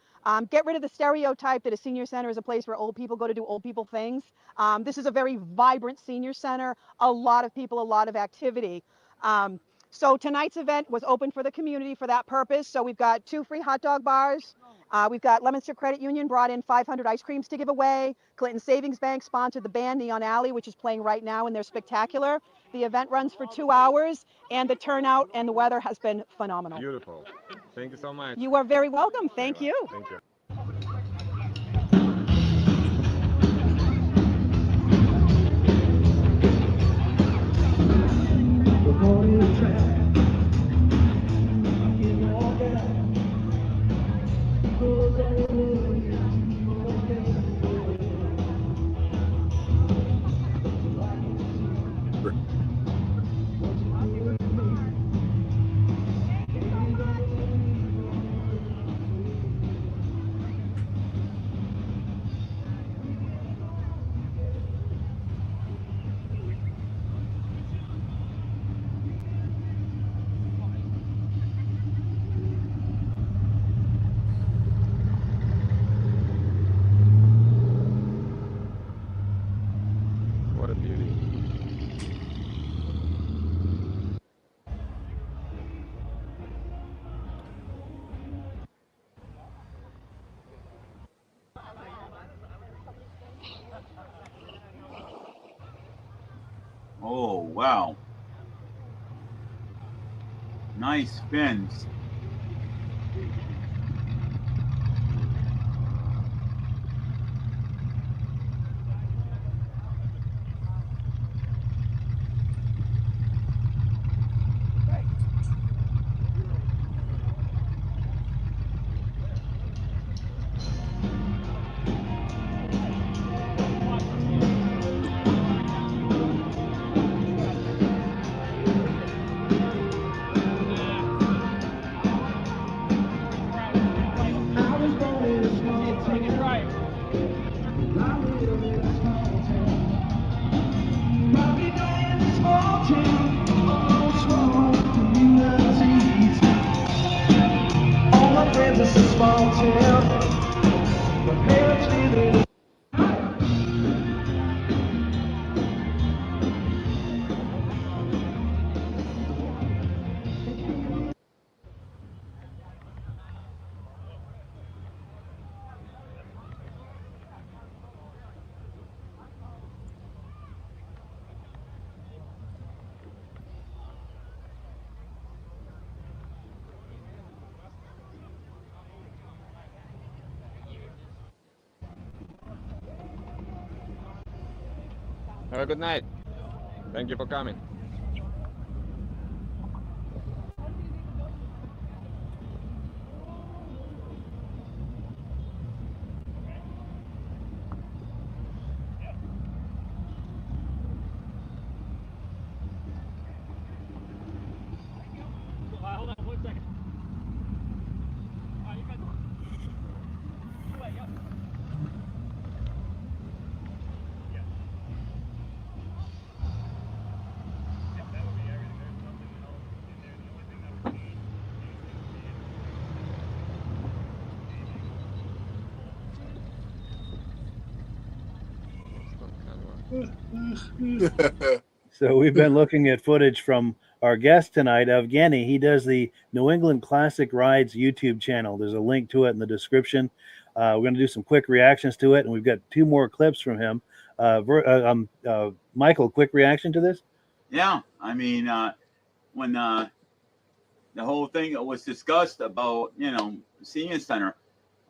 get rid of the stereotype that a senior center is a place where old people go to do old people things. This is a very vibrant senior center, a lot of people, a lot of activity. So tonight's event was open for the community for that purpose. So we've got 2 free hot dog bars. We've got Leominster Credit Union brought in 500 ice creams to give away. Clinton Savings Bank sponsored the band Neon Alley, which is playing right now, and they're spectacular. The event runs for 2 hours, and the turnout and the weather has been phenomenal. Beautiful. Thank you so much. You are very welcome. Thank you. Thank you. What a beauty. Oh, wow. Nice spins. Have a good night. Thank you for coming. Hold on 1 second. So we've been looking at footage from our guest tonight, Evgenii. He does the New England Classic Rides YouTube channel. There's a link to it in the description. We're going to do some quick reactions to it, and we've got 2 more clips from him. Michael, quick reaction to this? Yeah, I mean, when the whole thing was discussed about, senior center,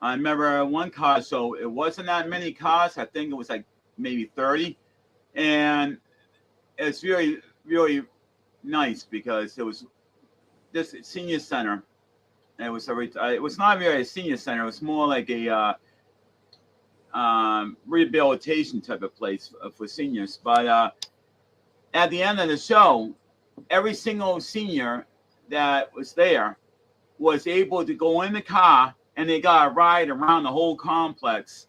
I remember one car, so it wasn't that many cars. I think it was like maybe 30. and it's really, really nice because it was this senior center. It was it was not really a senior center. It was more like a rehabilitation type of place for seniors. But at the end of the show, every single senior that was there was able to go in the car and they got a ride around the whole complex.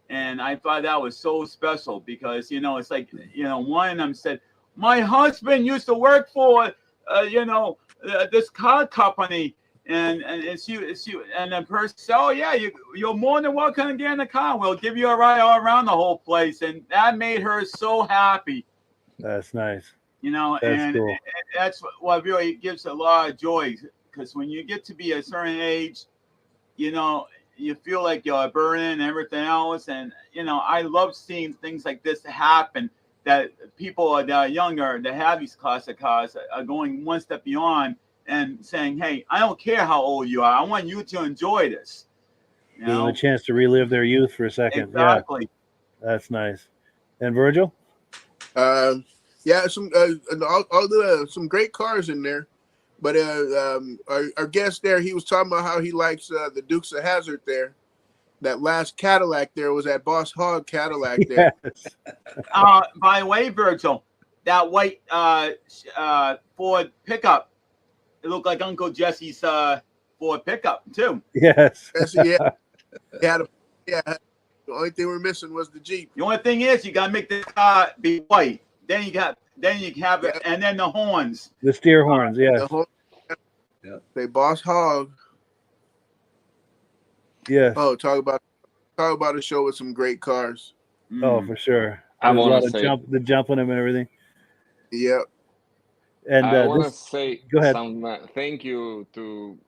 And I thought that was so special because, you know, it's like, you know, one of them said, my husband used to work for, this car company. And she and the person said, oh, yeah, you're more than welcome to get in the car. We'll give you a ride all around the whole place. And that made her so happy. That's nice. You know, that's and cool. that's what really gives a lot of joy. Because when you get to be a certain age, you know, you feel like you're burning and everything else. And, you know, I love seeing things like this happen, that people that are younger that have these classic cars are going one step beyond and saying, hey, I don't care how old you are. I want you to enjoy this. You Give them know? a chance to relive their youth for a second. Exactly. Yeah, that's nice. And Virgil? Yeah, some some great cars in there. But our guest there, he was talking about how he likes the Dukes of Hazzard there. That last Cadillac there was that Boss Hogg Cadillac there. Yes. By the way, Virgil, that white Ford pickup, it looked like Uncle Jesse's Ford pickup too. Yes. Yeah. The only thing we're missing was the Jeep. The only thing is you gotta make the car be white. Then you have it, and then the horns. The steer horns, yes. Yeah. They Boss Hogg. Yes. Oh, talk about a show with some great cars. Oh, for sure. I There's a lot wanna of say- the jumping them and everything. Yep. And I want to this, say go ahead. some thank you to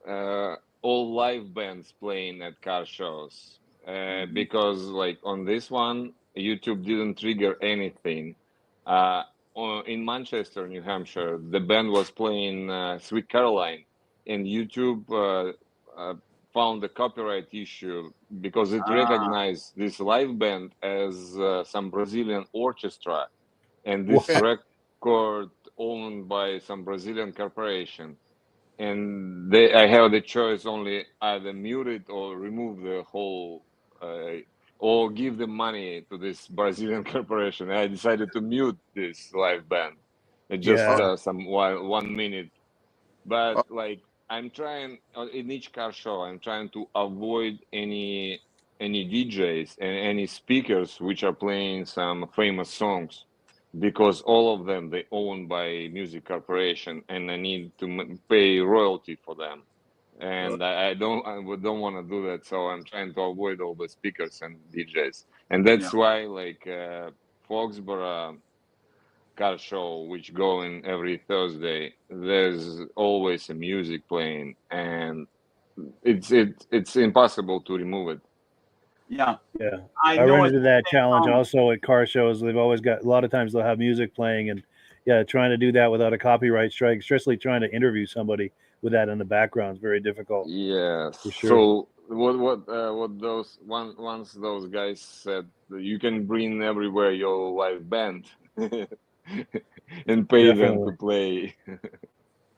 all live bands playing at car shows because, like, on this one, YouTube didn't trigger anything. In Manchester, New Hampshire, the band was playing Sweet Caroline, and YouTube found a copyright issue because it recognized this live band as some Brazilian orchestra, and this record owned by some Brazilian corporation. And I have the choice only either mute it or remove the whole, or give the money to this Brazilian corporation. I decided to mute this live band. It just some 1 minute. But like, I'm trying in each car show, I'm trying to avoid any DJs and any speakers which are playing some famous songs, because all of them, they owned by music corporation, and I need to pay royalty for them, and I don't want to do that. So I'm trying to avoid all the speakers and DJs, and that's why, like, Foxborough car show, which going every Thursday, there's always a music playing, and it's impossible to remove it. Yeah. I run into that challenge also at car shows. They've always got, a lot of times they'll have music playing, and trying to do that without a copyright strike, especially trying to interview somebody with that in the background is very difficult. Yes. For sure. So what those once those guys said, you can bring everywhere your live band and pay them to play.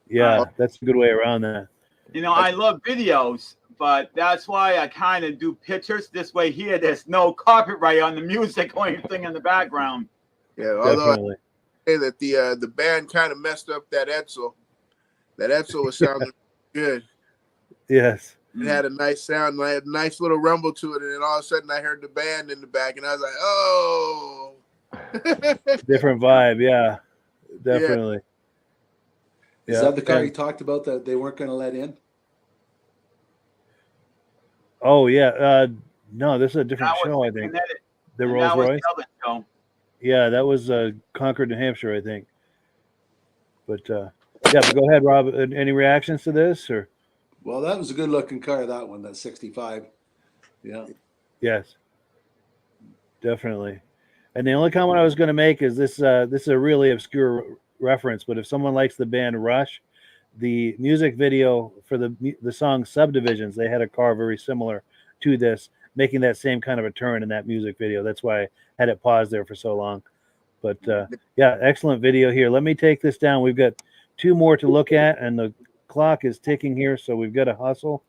Yeah, that's a good way around that. You know, I love videos, but that's why I kind of do pictures. This way here, there's no copyright on the music or anything in the background. Yeah, although I say that the band kind of messed up that Edsel. That Edsel was sounding good. Yes. It had a nice sound, a nice little rumble to it, and then all of a sudden I heard the band in the back, and I was like, oh. Different vibe, yeah. Definitely. Is that the car you talked about that they weren't going to let in? Oh yeah, no, this is a different show. I think the Rolls Royce. Yeah, that was Concord, New Hampshire, I think. But but go ahead, Rob. Any reactions to this, or? Well, that was a good-looking car. That one, that 65. Yeah. Yes. Definitely. And the only comment I was going to make is this. This is a really obscure reference, but if someone likes the band Rush, the music video for the song Subdivisions, they had a car very similar to this, making that same kind of a turn in that music video. That's why I had it paused there for so long. But yeah, excellent video here. Let me take this down. We've got 2 more to look at, and the clock is ticking here, so we've got to hustle.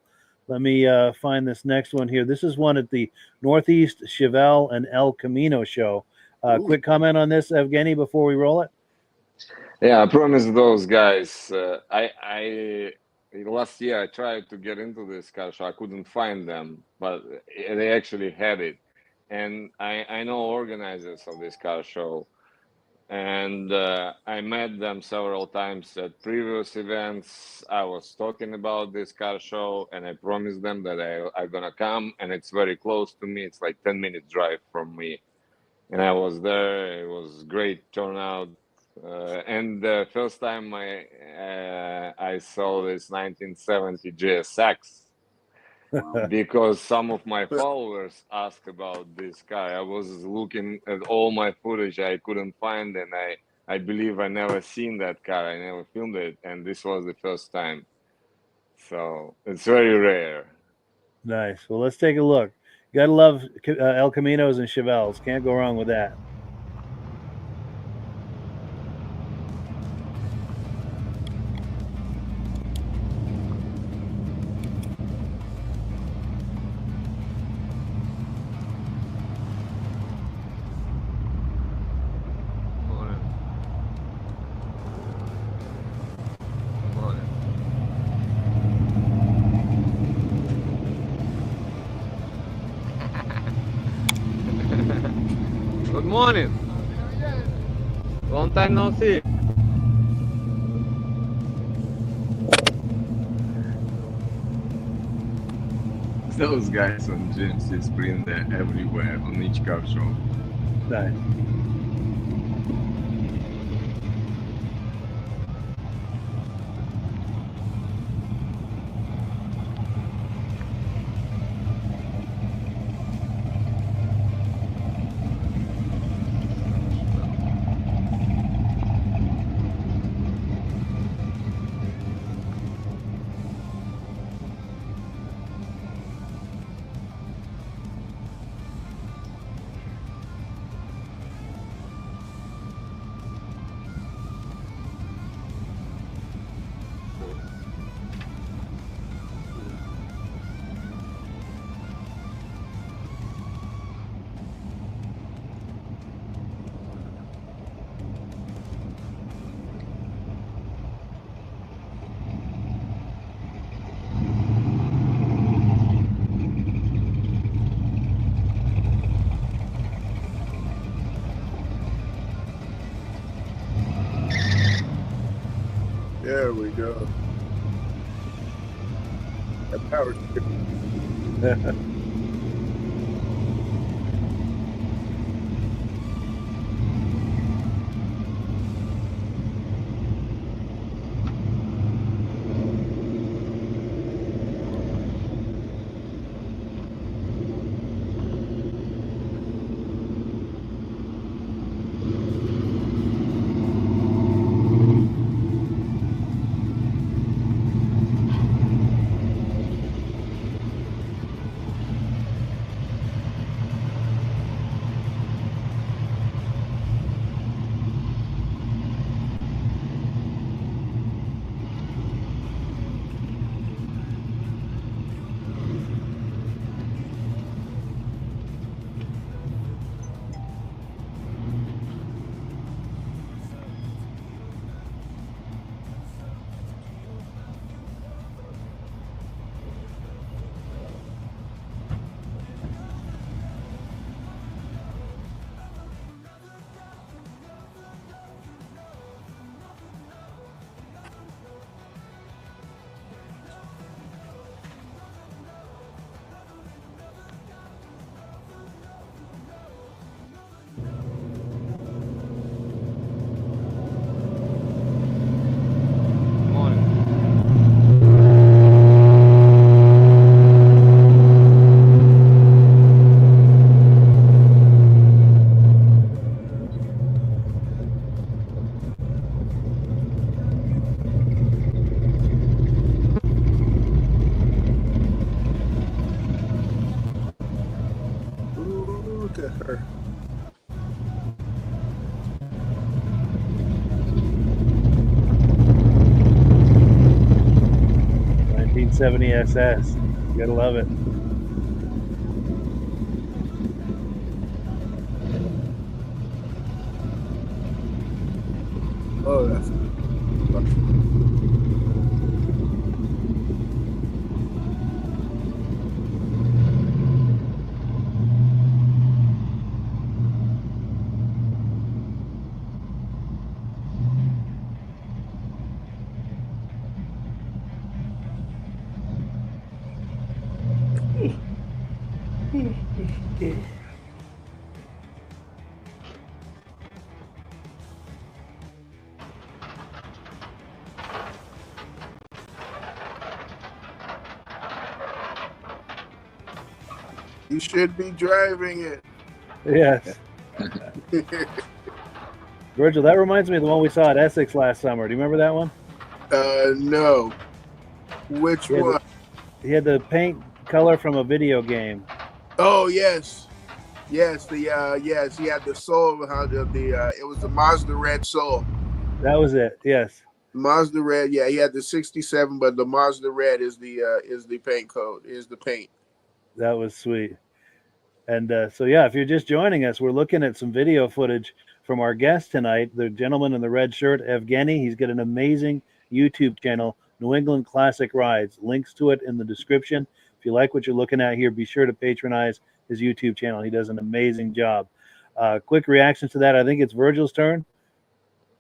Let me find this next one here. This is one at the Northeast Chevelle and El Camino show. Quick comment on this, Evgeny, before we roll it. Yeah, I promised those guys. I last year I tried to get into this car show. I couldn't find them, but they actually had it. And I know organizers of this car show, and I met them several times at previous events. I was talking about this car show, and I promised them that I'm gonna come, and it's very close to me. It's like 10-minute drive from me, and I was there. It was great turnout. And the first time I saw this 1970 GSX, because some of my followers asked about this car. I was looking at all my footage I couldn't find, and I believe I never seen that car. I never filmed it, and this was the first time. So it's very rare. Nice. Well, let's take a look. You gotta love El Caminos and Chevelles. Can't go wrong with that. Good morning. Long time no see. Those guys on GMC Sprint, they're everywhere on each car show. Nice. There we go. That power. 1970 SS. You gotta love it. Oh, that's. You should be driving it. Yes. Virgil, that reminds me of the one we saw at Essex last summer. Do you remember that one? No. Which one? He had the paint color from a video game. Oh yes, yes. Yes. He had the soul. How it was the Mazda Red Soul. That was it. Yes. Mazda Red. Yeah, he had the 67, but the Mazda Red is the paint code. Is the paint. That was sweet. And so, yeah, if you're just joining us, we're looking at some video footage from our guest tonight, the gentleman in the red shirt, Evgenii. He's got an amazing YouTube channel, New England Classic Rides. Links to it in the description. If you like what you're looking at here, be sure to patronize his YouTube channel. He does an amazing job. Quick reactions to that. I think it's Virgil's turn.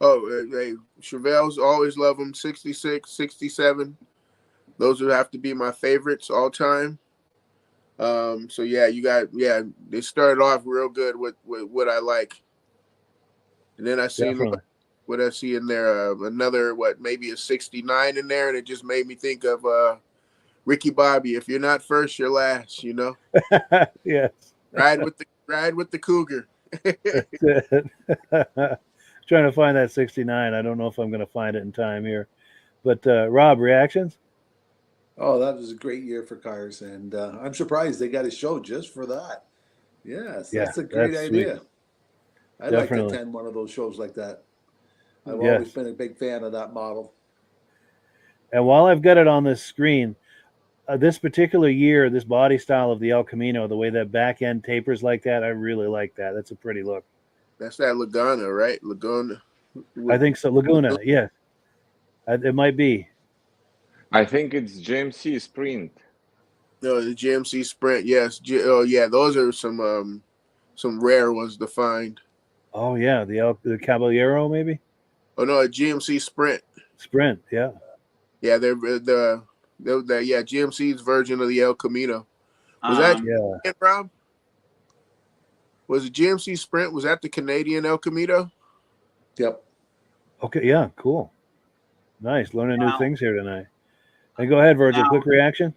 Oh, hey, Chevelle's always love them. 66, 67. Those would have to be my favorites all time. So yeah, they started off real good with what I like. And then I seen what I see in there, another, maybe a 69 in there. And it just made me think of Ricky Bobby. If you're not first, you're last, you know? Yes. Ride with the Cougar. Trying to find that 69. I don't know if I'm going to find it in time here. But Rob, reactions? Oh, that was a great year for cars, and I'm surprised they got a show just for that. Yes, that's a great idea. I'd like to attend one of those shows like that. I've always been a big fan of that model. And while I've got it on this screen, this particular year, this body style of the El Camino, the way that back end tapers like that, I really like that. That's a pretty look. That's that Laguna, right? Laguna. I think so. Laguna, yeah. It might be. I think it's GMC Sprint. No, the GMC Sprint. Yes. Oh, yeah. Those are some rare ones to find. Oh yeah, the Caballero maybe. Oh no, a GMC Sprint. Sprint, yeah. Yeah, they're GMC's version of the El Camino. Was that Rob? Was it GMC Sprint? Was that the Canadian El Camino? Yep. Okay, yeah, cool. Nice. Learning new things here tonight. And go ahead, Virgil. Quick reaction.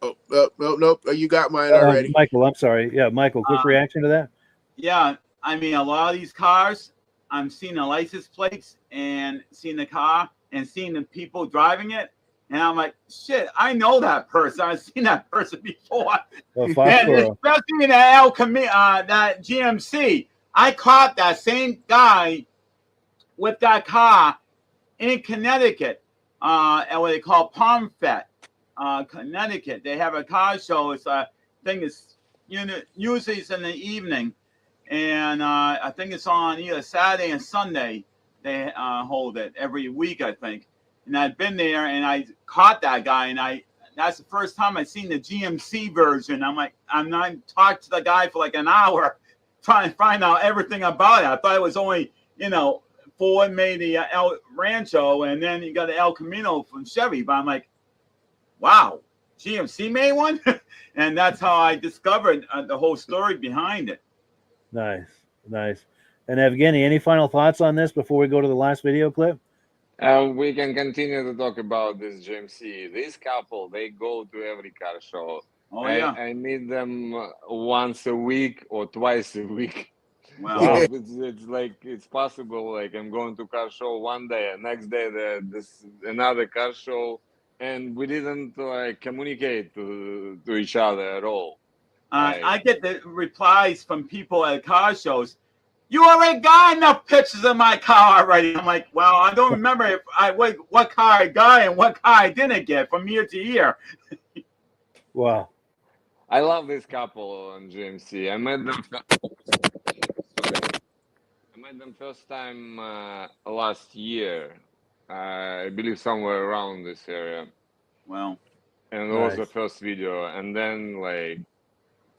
Oh, nope. You got mine already. Michael, I'm sorry. Yeah, Michael, quick reaction to that? Yeah, I mean, a lot of these cars, I'm seeing the license plates and seeing the car and seeing the people driving it. And I'm like, shit, I know that person. I've seen that person before. And especially in that El Camino, that GMC. I caught that same guy with that car in Connecticut, at what they call Pomfret, Connecticut. They have a car show. It's a thing is usually it's in the evening, and I think it's on either Saturday and Sunday. They hold it every week, I think. And I've been there, and I caught that guy, and that's the first time I've seen the GMC version. I'm like, I'm not talked to the guy for like an hour, trying to find out everything about it. I thought it was only, Ford made the El Rancho, and then you got the El Camino from Chevy. But I'm like, wow, GMC made one? And that's how I discovered the whole story behind it. Nice. And Evgenii, any final thoughts on this before we go to the last video clip? We can continue to talk about this GMC. This couple, they go to every car show. Oh, yeah. I meet them once a week or twice a week. Wow. So it's like, it's possible, like I'm going to car show one day, and next day there's another car show, and we didn't communicate to each other at all. I get the replies from people at car shows. You already got enough pictures of my car already. I'm like, well, I don't remember if what car I got and what car I didn't get from year to year. Wow. I love this couple on GMC. I met them. I met them first time last year. I believe somewhere around this area. Well, and it was the first video, and then like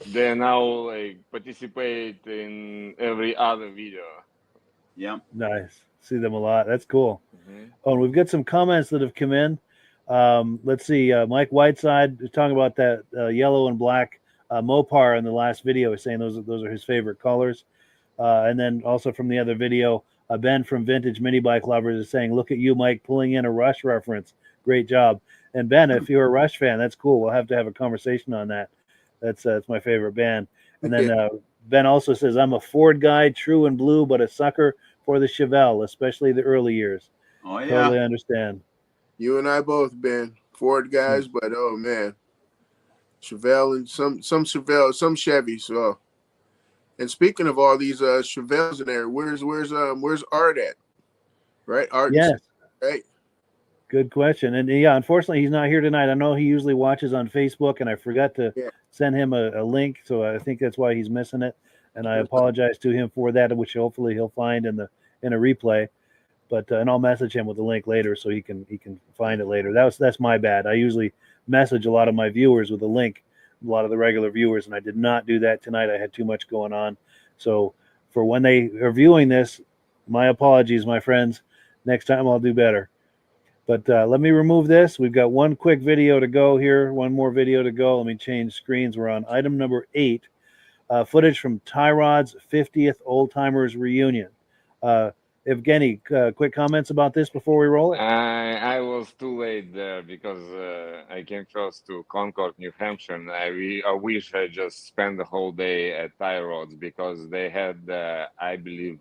they now like participate in every other video. Yeah. Nice. See them a lot. That's cool. Oh, and we've got some comments that have come in. Let's see. Mike Whiteside is talking about that yellow and black Mopar in the last video. He's saying those are his favorite colors. And then also from the other video, Ben from Vintage Mini Bike Lovers is saying, "Look at you, Mike, pulling in a Rush reference. Great job." And Ben, if you're a Rush fan, that's cool. We'll have to have a conversation on that. That's my favorite band. And then Ben also says, "I'm a Ford guy, true and blue, but a sucker for the Chevelle, especially the early years." Oh yeah, totally understand. You and I both been Ford guys, but oh man, Chevelle and some Chevelle, some Chevys. So, and speaking of all these Chevelles in there, where's Art at? Right, Art. Yes. Right. Good question. And yeah, unfortunately, he's not here tonight. I know he usually watches on Facebook, and I forgot to send him a link, so I think that's why he's missing it. And I apologize to him for that, which hopefully he'll find in a replay. But and I'll message him with the link later so he can find it later. That's my bad. I usually message a lot of my viewers with a link, a lot of the regular viewers, and I did not do that tonight. I had too much going on. So for when they are viewing this, my apologies, my friends. Next time I'll do better. But let me remove this. We've got one quick video to go here. One more video to go. Let me change screens. We're on item number 8, footage from Tyrod's 50th Old Timers Reunion. Evgenii, quick comments about this before we roll it? I was too late there because I came first to Concord, New Hampshire, and I wish I just spent the whole day at Tyrod's because they had, I believe,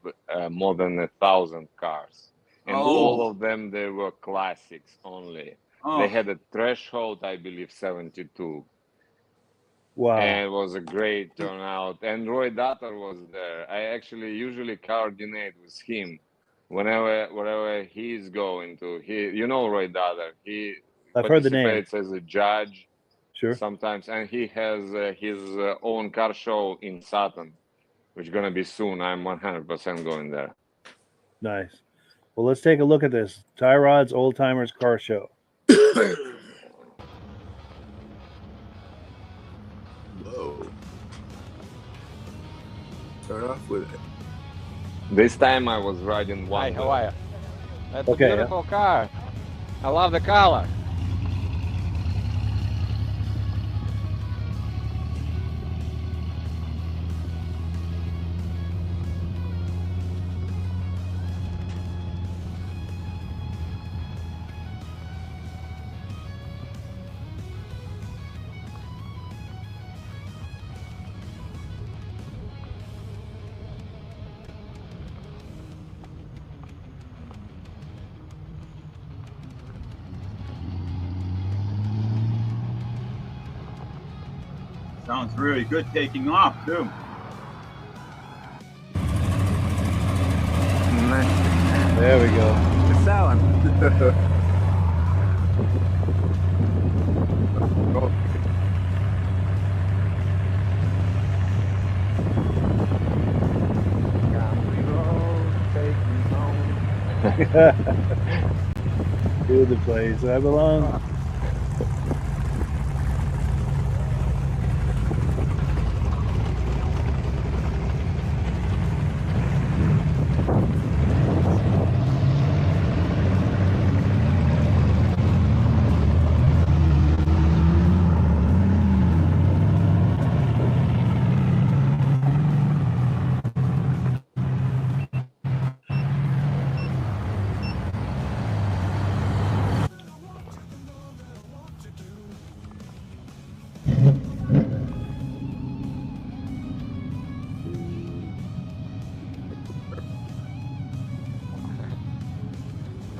more than 1,000 cars. And all of them, they were classics only. They had a threshold, I believe, 72. Wow. And it was a great turnout. And Roy Datter was there. I actually usually coordinate with him wherever he's going to. You know Roy Datter. He I've heard the name. participates as a judge sometimes. And he has his own car show in Sutton, which is going to be soon. I'm 100% going there. Nice. Well, let's take a look at this. Tyrod's Old Timers Car Show. Whoa. Start off with it. This time I was riding one. Hi, how are you? That's Okay, a beautiful car. I love the color. Sounds really good taking off too. There we go. It's selling. To the place I belong.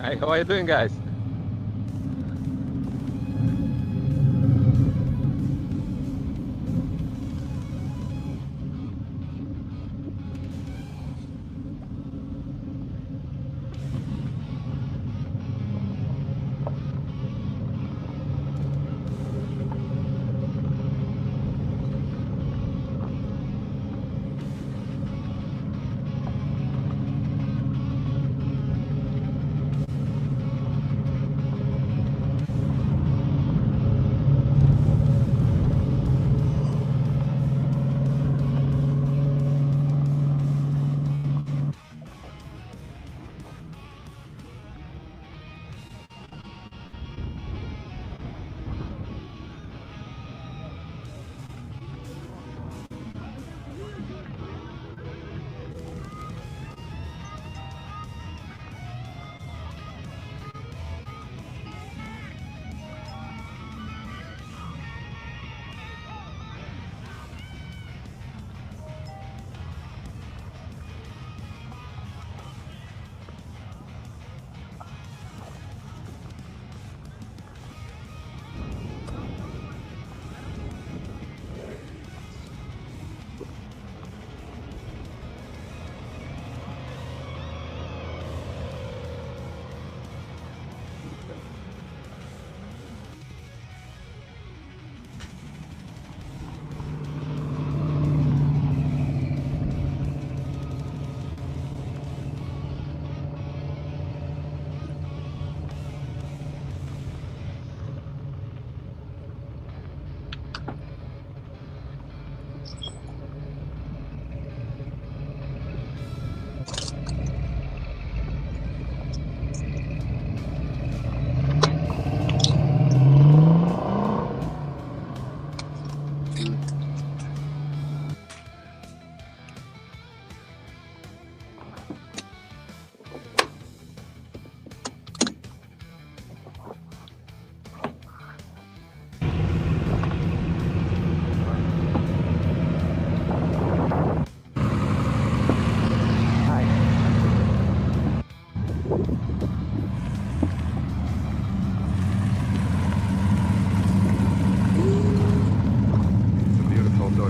Hi, how are you doing, guys?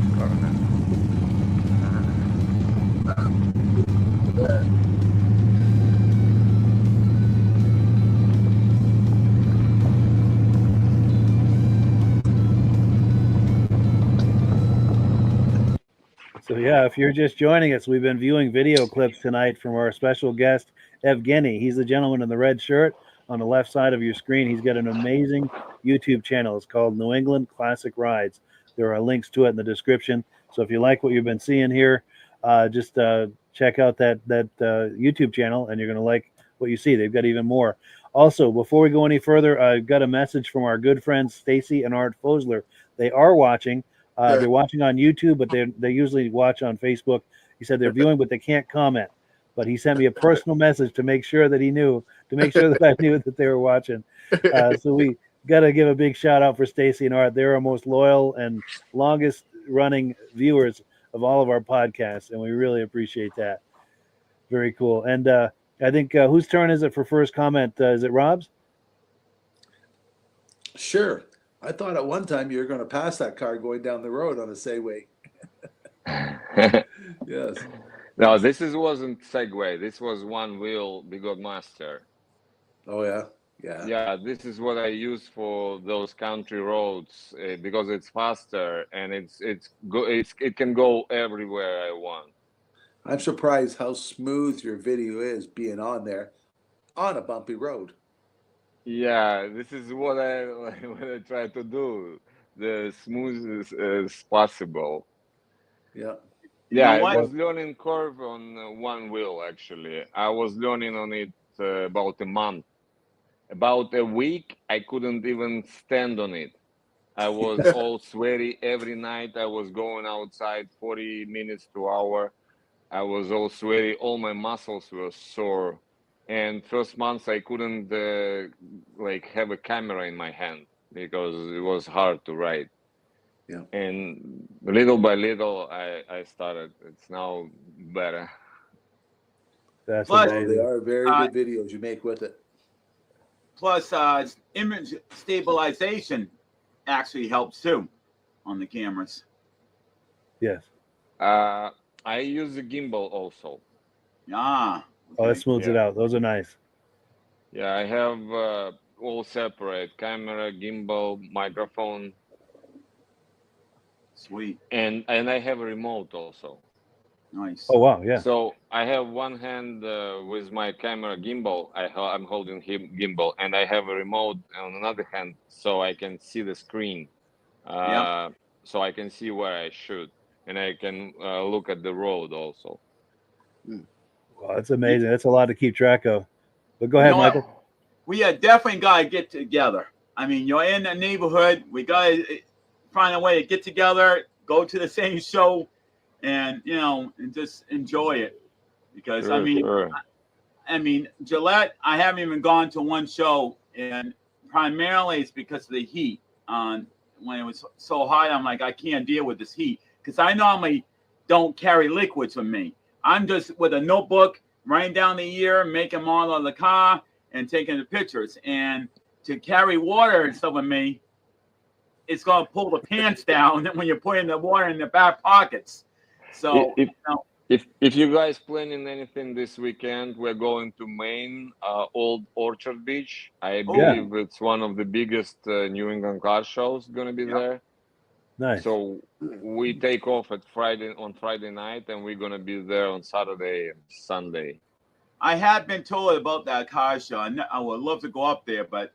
good car. So yeah, if you're just joining us, we've been viewing video clips tonight from our special guest, Evgenii. He's the gentleman in the red shirt on the left side of your screen. He's got an amazing YouTube channel. It's called New England Classic Rides. There are links to it in the description. So if you like what you've been seeing here, just check out that YouTube channel, and you're going to like what you see. They've got even more. Also, before we go any further, I've got a message from our good friends Stacy and Art Fosler. They are watching. They're watching on YouTube, but they usually watch on Facebook. He said they're viewing, but they can't comment. But he sent me a personal message to make sure that I knew that they were watching. So we got to give a big shout out for Stacy and Art. They're our most loyal and longest running viewers of all of our podcasts, and we really appreciate that. Very cool. And I think whose turn is it for first comment? Is it Rob's? Sure. I thought at one time you were going to pass that car going down the road on a Segway. Yes. No, this wasn't Segway. This was one wheel Bigot Master. Oh yeah, yeah. Yeah, this is what I use for those country roads because it's faster and it can go everywhere I want. I'm surprised how smooth your video is being on there on a bumpy road. Yeah, this is what I try to do, the smoothest as possible. Yeah. Yeah, I was learning curve on one wheel, actually. I was learning on it about a month. About a week, I couldn't even stand on it. I was all sweaty every night. I was going outside 40 minutes to hour. I was all sweaty. All my muscles were sore. And first months I couldn't have a camera in my hand because it was hard to ride. Yeah. And little by little I started. It's now better. That's amazing. They are very good videos you make with it. Plus, image stabilization actually helps too on the cameras. Yes. I use the gimbal also. Ah. Oh, that smooths it out. Those are nice. Yeah, I have all separate camera, gimbal, microphone. Sweet. And I have a remote also. Nice. Oh wow, yeah. So I have one hand with my camera gimbal. I'm holding gimbal, and I have a remote on another hand, so I can see the screen. So I can see where I shoot, and I can look at the road also. Wow, that's amazing. That's a lot to keep track of. But go ahead, Michael. We are definitely got to get together. I mean, you're in the neighborhood. We got to find a way to get together, go to the same show, and and just enjoy it. Because sure. I mean, Gillette, I haven't even gone to one show, and primarily it's because of the heat. When it was so hot, I'm like, I can't deal with this heat because I normally don't carry liquids with me. I'm just with a notebook, writing down the year, making model of the car, and taking the pictures. And to carry water and stuff with me, it's going to pull the pants down when you're putting the water in the back pockets. So, if you guys planning anything this weekend, we're going to Maine, Old Orchard Beach. I believe it's one of the biggest New England car shows going to be there. Nice. So we take off on Friday night, and we're going to be there on Saturday and Sunday. I have been told about that car show. I would love to go up there, but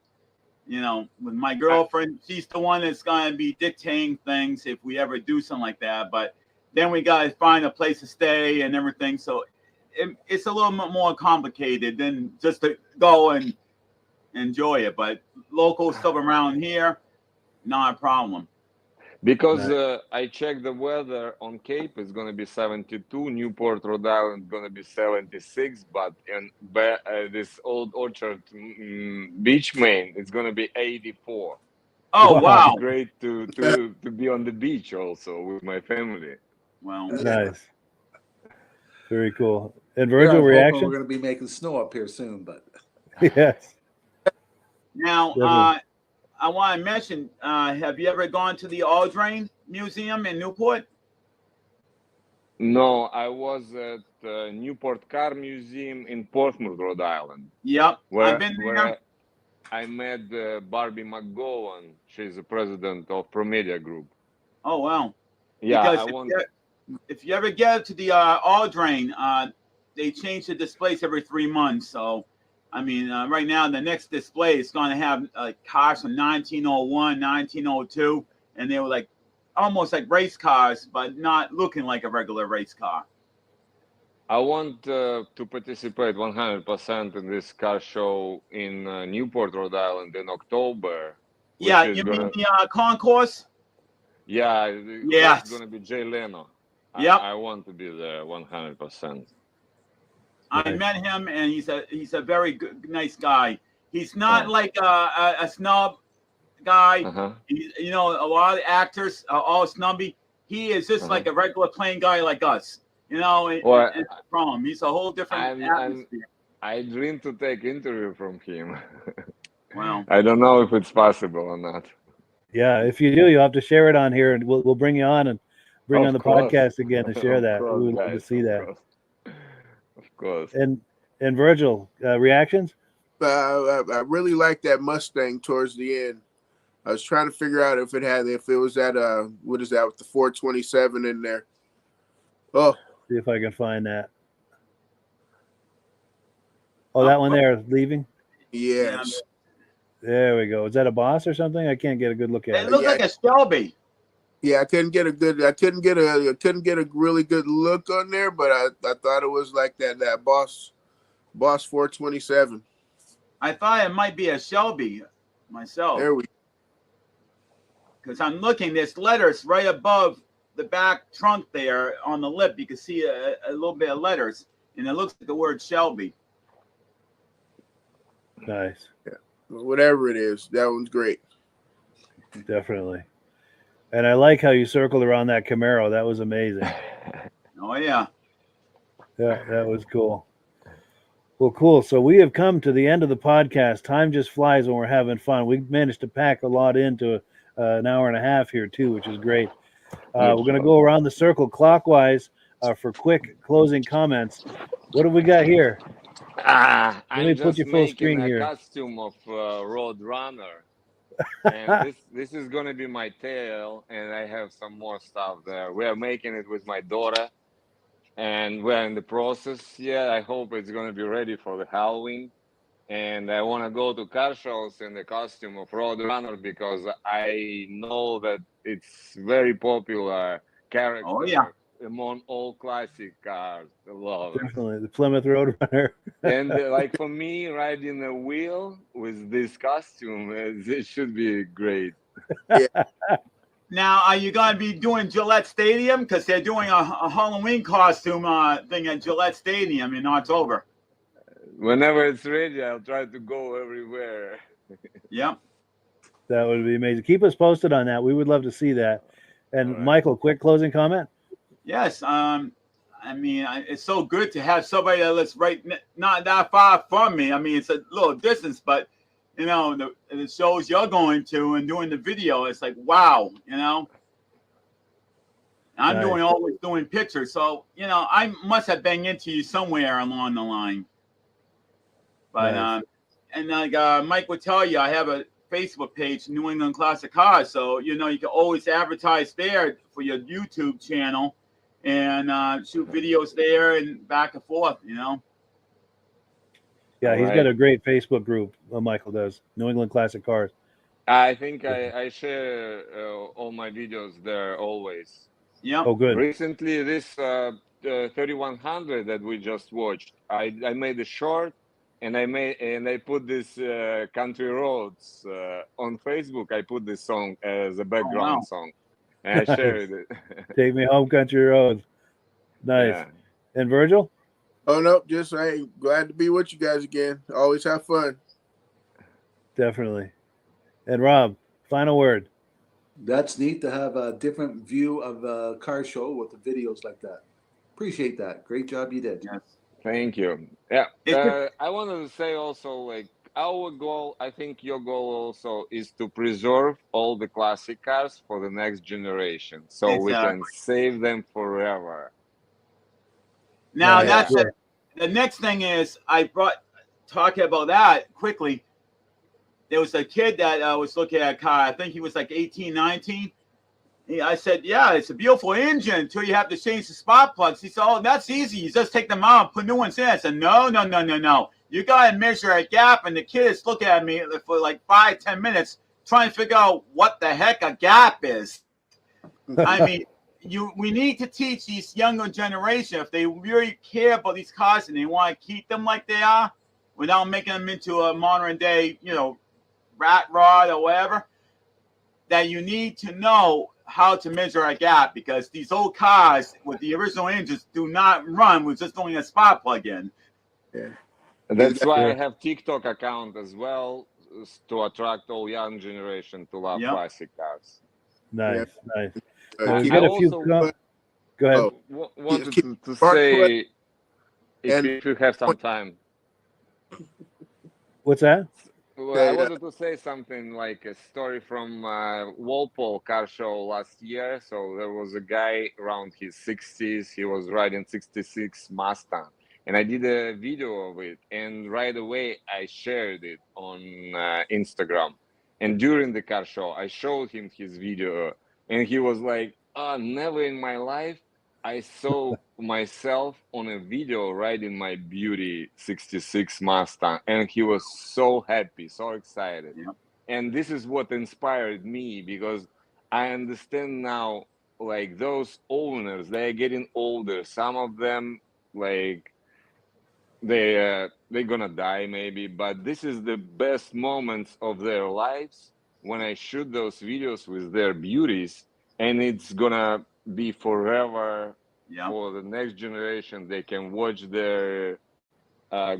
with my girlfriend, she's the one that's going to be dictating things if we ever do something like that. But then we got to find a place to stay and everything. So it's a little bit more complicated than just to go and enjoy it. But local stuff around here, not a problem. Because I checked the weather on Cape, it's going to be 72. Newport, Rhode Island, going to be 76. But in this Old Orchard Beach, Maine, it's going to be 84. Oh, wow. It's great to be on the beach also with my family. Well, nice. Very cool. And Virgil, reaction? We're going to be making snow up here soon, but yes. Now, I want to mention, have you ever gone to the Aldrin Museum in Newport? No, I was at Newport Car Museum in Portsmouth, Rhode Island. Yep, where, I've been there. Where I met Barbie McGowan. She's the president of ProMedia Group. Oh, wow. Yeah, Because if you ever get to the Aldrin, they change the displays every 3 months. So, I mean, right now, the next display is going to have cars from 1901, 1902, and they were like almost like race cars, but not looking like a regular race car. I want to participate 100% in this car show in Newport, Rhode Island in October. Yeah, you mean the concourse? Yeah, it's going to be Jay Leno. Yep. I want to be there 100%. I met him, and he's a very good, nice guy. He's not like a snub guy. You know, a lot of actors are all snubby. He is just like a regular plain guy like us. You know, and from he's a whole different atmosphere. I dream to take interview from him. Wow. I don't know if it's possible or not. Yeah, if you do, you'll have to share it on here, and we'll bring you on and bring on the podcast again to share that. We would love to see that. Of course. And Virgil, reactions? I really like that Mustang towards the end. I was trying to figure out if it was that what is that with the 427 in there. Oh, see if I can find that. Oh, that one there leaving? Yes. There we go. Is that a Boss or something? I can't get a good look at it. It looks like a Shelby. Yeah, I couldn't get a really good look on there, but I thought it was like that Boss 427. I thought it might be a Shelby myself. There we go. Because I'm looking, there's letters right above the back trunk there on the lip. You can see a little bit of letters, and it looks like the word Shelby. Nice. Yeah. Whatever it is, that one's great. Definitely. And I like how you circled around that Camaro. That was amazing. Oh, yeah. Yeah, that was cool. Well, cool. So we have come to the end of the podcast. Time just flies when we're having fun. We managed to pack a lot into an hour and a half here, too, which is great. We're going to go around the circle clockwise for quick closing comments. What have we got here? Let me put you full screen here. Costume of Road Runner. And this is going to be my tail, and I have some more stuff there. We are making it with my daughter, and we're in the process. Yeah, I hope it's going to be ready for the Halloween. And I want to go to car shows in the costume of Road Runner because I know that it's very popular character. Oh, yeah. Among all classic cars. I love it. Definitely. The Plymouth Road Runner. And like for me, riding a wheel with this costume, it should be great. Yeah. Now, are you going to be doing Gillette Stadium? Because they're doing a Halloween costume thing at Gillette Stadium in October. Whenever it's ready, I'll try to go everywhere. Yep. That would be amazing. Keep us posted on that. We would love to see that. And Michael, quick closing comment? Yes. I mean, it's so good to have somebody that lives right not that far from me. I mean, it's a little distance, but, you know, the shows you're going to and doing the video, it's like, wow, you know. I'm always doing pictures. So, you know, I must have banged into you somewhere along the line. But, and like Mike would tell you, I have a Facebook page, New England Classic Cars. So, you know, you can always advertise there for your YouTube channel and shoot videos there and back and forth, you know. Yeah, he's got a great Facebook group, Michael does, New England Classic Cars. I think I share all my videos there always. Yeah. Oh, good. Recently, this 3100 that we just watched, I made a short, and I put this Country Roads on Facebook. I put this song as a background song, and I shared it. Take me home, Country Roads. Nice. Yeah. And Virgil? Oh no, just glad to be with you guys again. Always have fun. Definitely. And Rob, final word. That's neat to have a different view of a car show with the videos like that. Appreciate that. Great job you did. Yes. Thank you. Yeah. I wanted to say also, like, our goal, I think your goal also is to preserve all the classic cars for the next generation. So we can save them forever. Now Right, that's sure. the next thing is talking about that quickly. There was a kid that was looking at a car. I think he was like 18, 19. I said, yeah, it's a beautiful engine until you have to change the spark plugs. He said, oh, that's easy. You just take them out and put new ones in. I said, no. You got to measure a gap. And the kid is looking at me for like 5-10 minutes trying to figure out what the heck a gap is. I mean, we need to teach these younger generation, if they really care about these cars and they want to keep them like they are without making them into a modern day, rat rod or whatever, that you need to know how to measure a gap, because these old cars with the original engines do not run with just only a spark plug in. Yeah. That's why I have TikTok account as well, to attract all young generation to love classic cars. Nice. I Got a few. also Go ahead. wanted to say, if you have some time. What's that? Well, I wanted to say something, like a story from Walpole car show last year. So there was a guy around his 60s. He was riding 66 Mustang, and I did a video of it. And right away, I shared it on Instagram. And during the car show, I showed him his video, and he was like, never in my life I saw myself on a video riding my beauty 66 Mustang, and he was so happy, so excited. Yep. And this is what inspired me, because I understand now, like, those owners, they're getting older. Some of them, like, they're gonna die maybe, but this is the best moments of their lives when I shoot those videos with their beauties, and it's gonna be forever for the next generation. They can watch their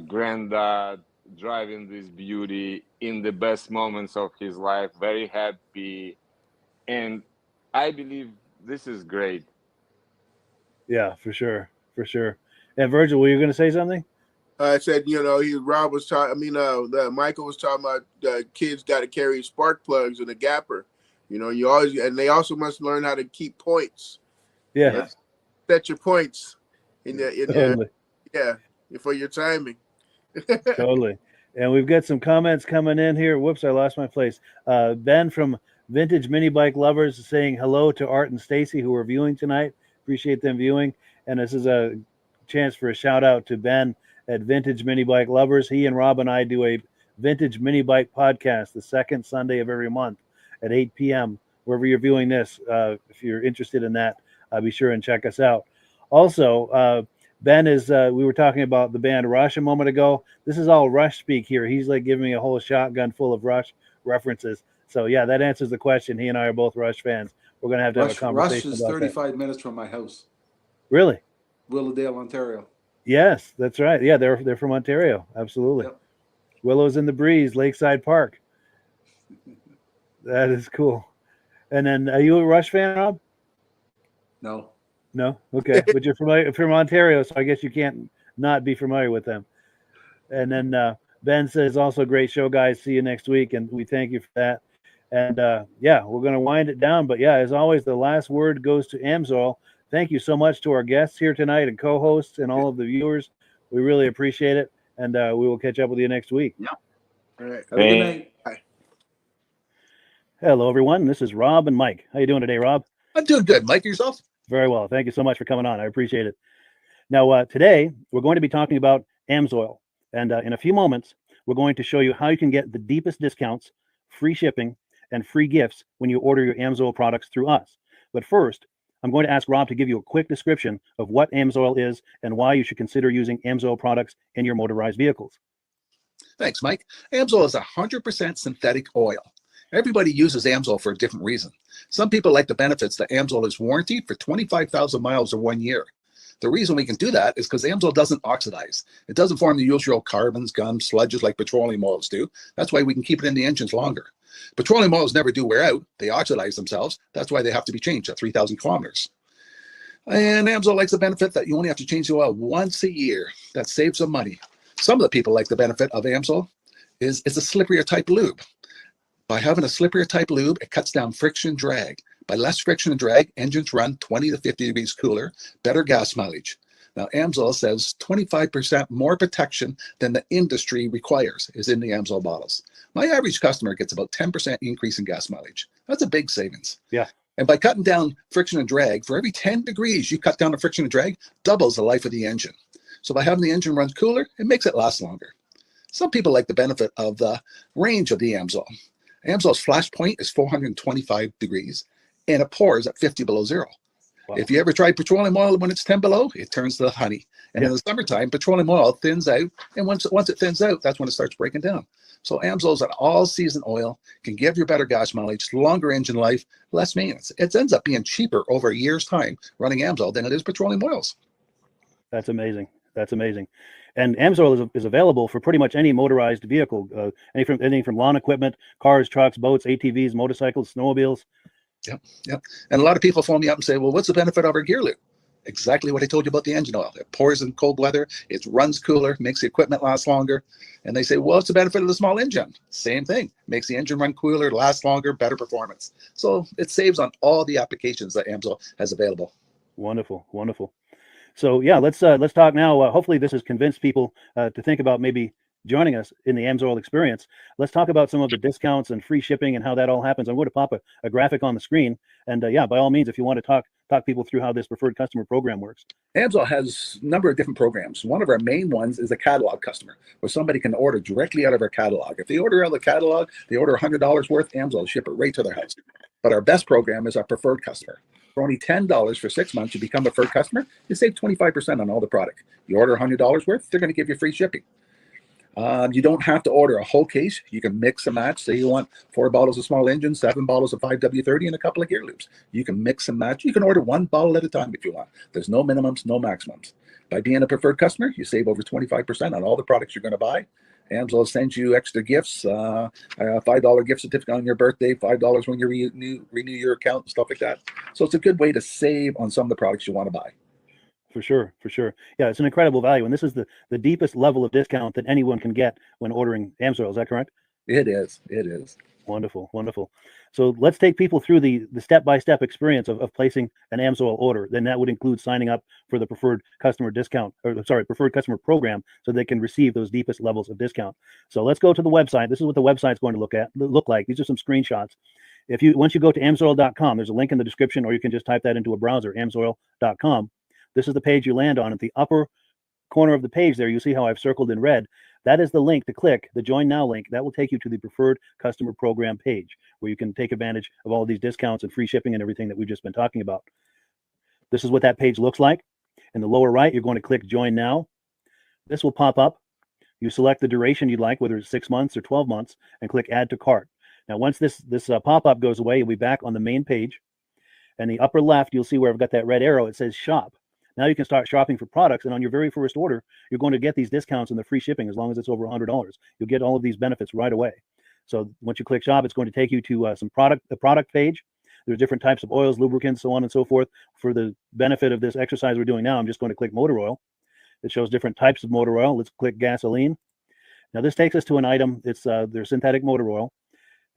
granddad driving this beauty in the best moments of his life, very happy. And I believe this is great. Yeah, for sure. And Virgil, were you going to say something? I said, Rob was talking. Michael was talking about kids got to carry spark plugs and a gapper. You always, and they also must learn how to keep points. Yeah. Set your points Totally. for your timing. Totally. And we've got some comments coming in here. Whoops, I lost my place. Ben from Vintage Mini Bike Lovers is saying hello to Art and Stacy, who are viewing tonight. Appreciate them viewing. And this is a chance for a shout out to Ben at Vintage Mini Bike Lovers. He and Rob and I do a Vintage Mini Bike podcast the second Sunday of every month at 8 p.m. Wherever you're viewing this, if you're interested in that, be sure and check us out. Also, Ben is, we were talking about the band Rush a moment ago. This is all Rush speak here. He's like giving me a whole shotgun full of Rush references. So yeah, that answers the question. He and I are both Rush fans. We're going to have a conversation Rush is about 35 minutes from my house. Really? Willowdale, Ontario. Yes, that's right. Yeah, they're from Ontario. Absolutely. Yep. Willows in the Breeze, Lakeside Park. That is cool. And then, are you a Rush fan, Rob? No. Okay, but you're from Ontario, so I guess you can't not be familiar with them. And then Ben says, also great show, guys. See you next week, and we thank you for that. And we're going to wind it down. But yeah, as always, the last word goes to Amsoil. Thank you so much to our guests here tonight and co-hosts and all of the viewers. We really appreciate it, and we will catch up with you next week. Yeah. All right. Have a good night. Bye. Hello, everyone. This is Rob and Mike. How you doing today, Rob? I'm doing good. Mike, yourself? Very well. Thank you so much for coming on. I appreciate it. Now, today, we're going to be talking about Amsoil. And in a few moments, we're going to show you how you can get the deepest discounts, free shipping, and free gifts when you order your Amsoil products through us. But first, I'm going to ask Rob to give you a quick description of what Amsoil is and why you should consider using Amsoil products in your motorized vehicles. Thanks, Mike. Amsoil is 100% synthetic oil. Everybody uses Amsoil for a different reason. Some people like the benefits that Amsoil is warranted for 25,000 miles or 1 year. The reason we can do that is because Amsoil doesn't oxidize. It doesn't form the usual carbons, gums, sludges like petroleum oils do. That's why we can keep it in the engines longer. Petroleum oils never do wear out. They oxidize themselves. That's why they have to be changed at 3,000 kilometers. And Amsoil likes the benefit that you only have to change the oil once a year. That saves some money. Some of the people like the benefit of Amsoil is it's a slipperier type lube. By having a slipperier type lube, it cuts down friction and drag. By less friction and drag, engines run 20 to 50 degrees cooler, better gas mileage. Now, Amsoil says 25% more protection than the industry requires is in the Amsoil bottles. My average customer gets about 10% increase in gas mileage. That's a big savings. Yeah. And by cutting down friction and drag, for every 10 degrees you cut down the friction and drag, doubles the life of the engine. So by having the engine run cooler, it makes it last longer. Some people like the benefit of the range of the Amsoil. Amsoil's flash point is 425 degrees, and it pours at 50 below zero. Wow. If you ever try petroleum oil when it's 10 below, it turns to honey. And in the summertime, petroleum oil thins out, and once it thins out, that's when it starts breaking down. So Amsoil's an all-season oil, can give you better gas mileage, longer engine life, less maintenance. It ends up being cheaper over a year's time running Amsoil than it is petroleum oils. That's amazing. That's amazing. And Amsoil is available for pretty much any motorized vehicle, anything from lawn equipment, cars, trucks, boats, ATVs, motorcycles, snowmobiles. Yep. And a lot of people phone me up and say, well, what's the benefit of our gear loop? Exactly what I told you about the engine oil. It pours in cold weather, it runs cooler, makes the equipment last longer. And they say, well, what's the benefit of the small engine? Same thing. Makes the engine run cooler, last longer, better performance. So it saves on all the applications that Amsoil has available. Wonderful, wonderful. So yeah, let's talk now. Hopefully this has convinced people to think about maybe joining us in the Amsoil experience. Let's talk about some of the discounts and free shipping and how that all happens. I'm going to pop a graphic on the screen. And yeah, by all means, if you want to talk people through how this preferred customer program works. Amsoil has a number of different programs. One of our main ones is a catalog customer, where somebody can order directly out of our catalog. If they order out of the catalog, they order $100 worth, Amsoil will ship it right to their house. But our best program is our preferred customer. For only $10 for 6 months, you become a preferred customer, you save 25% on all the product. You order $100 worth, they're going to give you free shipping. You don't have to order a whole case. You can mix and match. Say you want 4 bottles of small engine, 7 bottles of 5W30, and a couple of gear loops. You can mix and match. You can order 1 bottle at a time if you want. There's no minimums, no maximums. By being a preferred customer, you save over 25% on all the products you're going to buy. Amsoil sends you extra gifts, a $5 gift certificate on your birthday, $5 when you renew your account, and stuff like that. So it's a good way to save on some of the products you want to buy. For sure, for sure. Yeah, it's an incredible value. And this is the deepest level of discount that anyone can get when ordering Amsoil. Is that correct? It is. It is. Wonderful, wonderful. So let's take people through the step-by-step experience of placing an Amsoil order. Then that would include signing up for the preferred customer discount, preferred customer program, so they can receive those deepest levels of discount. So let's go to the website. This is what the website's going to look like. These are some screenshots. Once you go to amsoil.com, there's a link in the description, or you can just type that into a browser, amsoil.com. This is the page you land on. At the upper corner of the page there, you see how I've circled in red. That is the link to click, the Join Now link. That will take you to the preferred customer program page, where you can take advantage of all of these discounts and free shipping and everything that we've just been talking about. This is what that page looks like. In the lower right, you're going to click Join Now. This will pop up. You select the duration you'd like, whether it's 6 months or 12 months, and click Add to Cart. Now, once this pop-up goes away, you'll be back on the main page. And the upper left, you'll see where I've got that red arrow. It says Shop. Now you can start shopping for products, and on your very first order, you're going to get these discounts and the free shipping as long as it's over $100. You'll get all of these benefits right away. So once you click Shop, it's going to take you to the product page. There's different types of oils, lubricants, so on and so forth. For the benefit of this exercise we're doing now, I'm just going to click motor oil. It shows different types of motor oil. Let's click gasoline. Now this takes us to an item. It's their synthetic motor oil.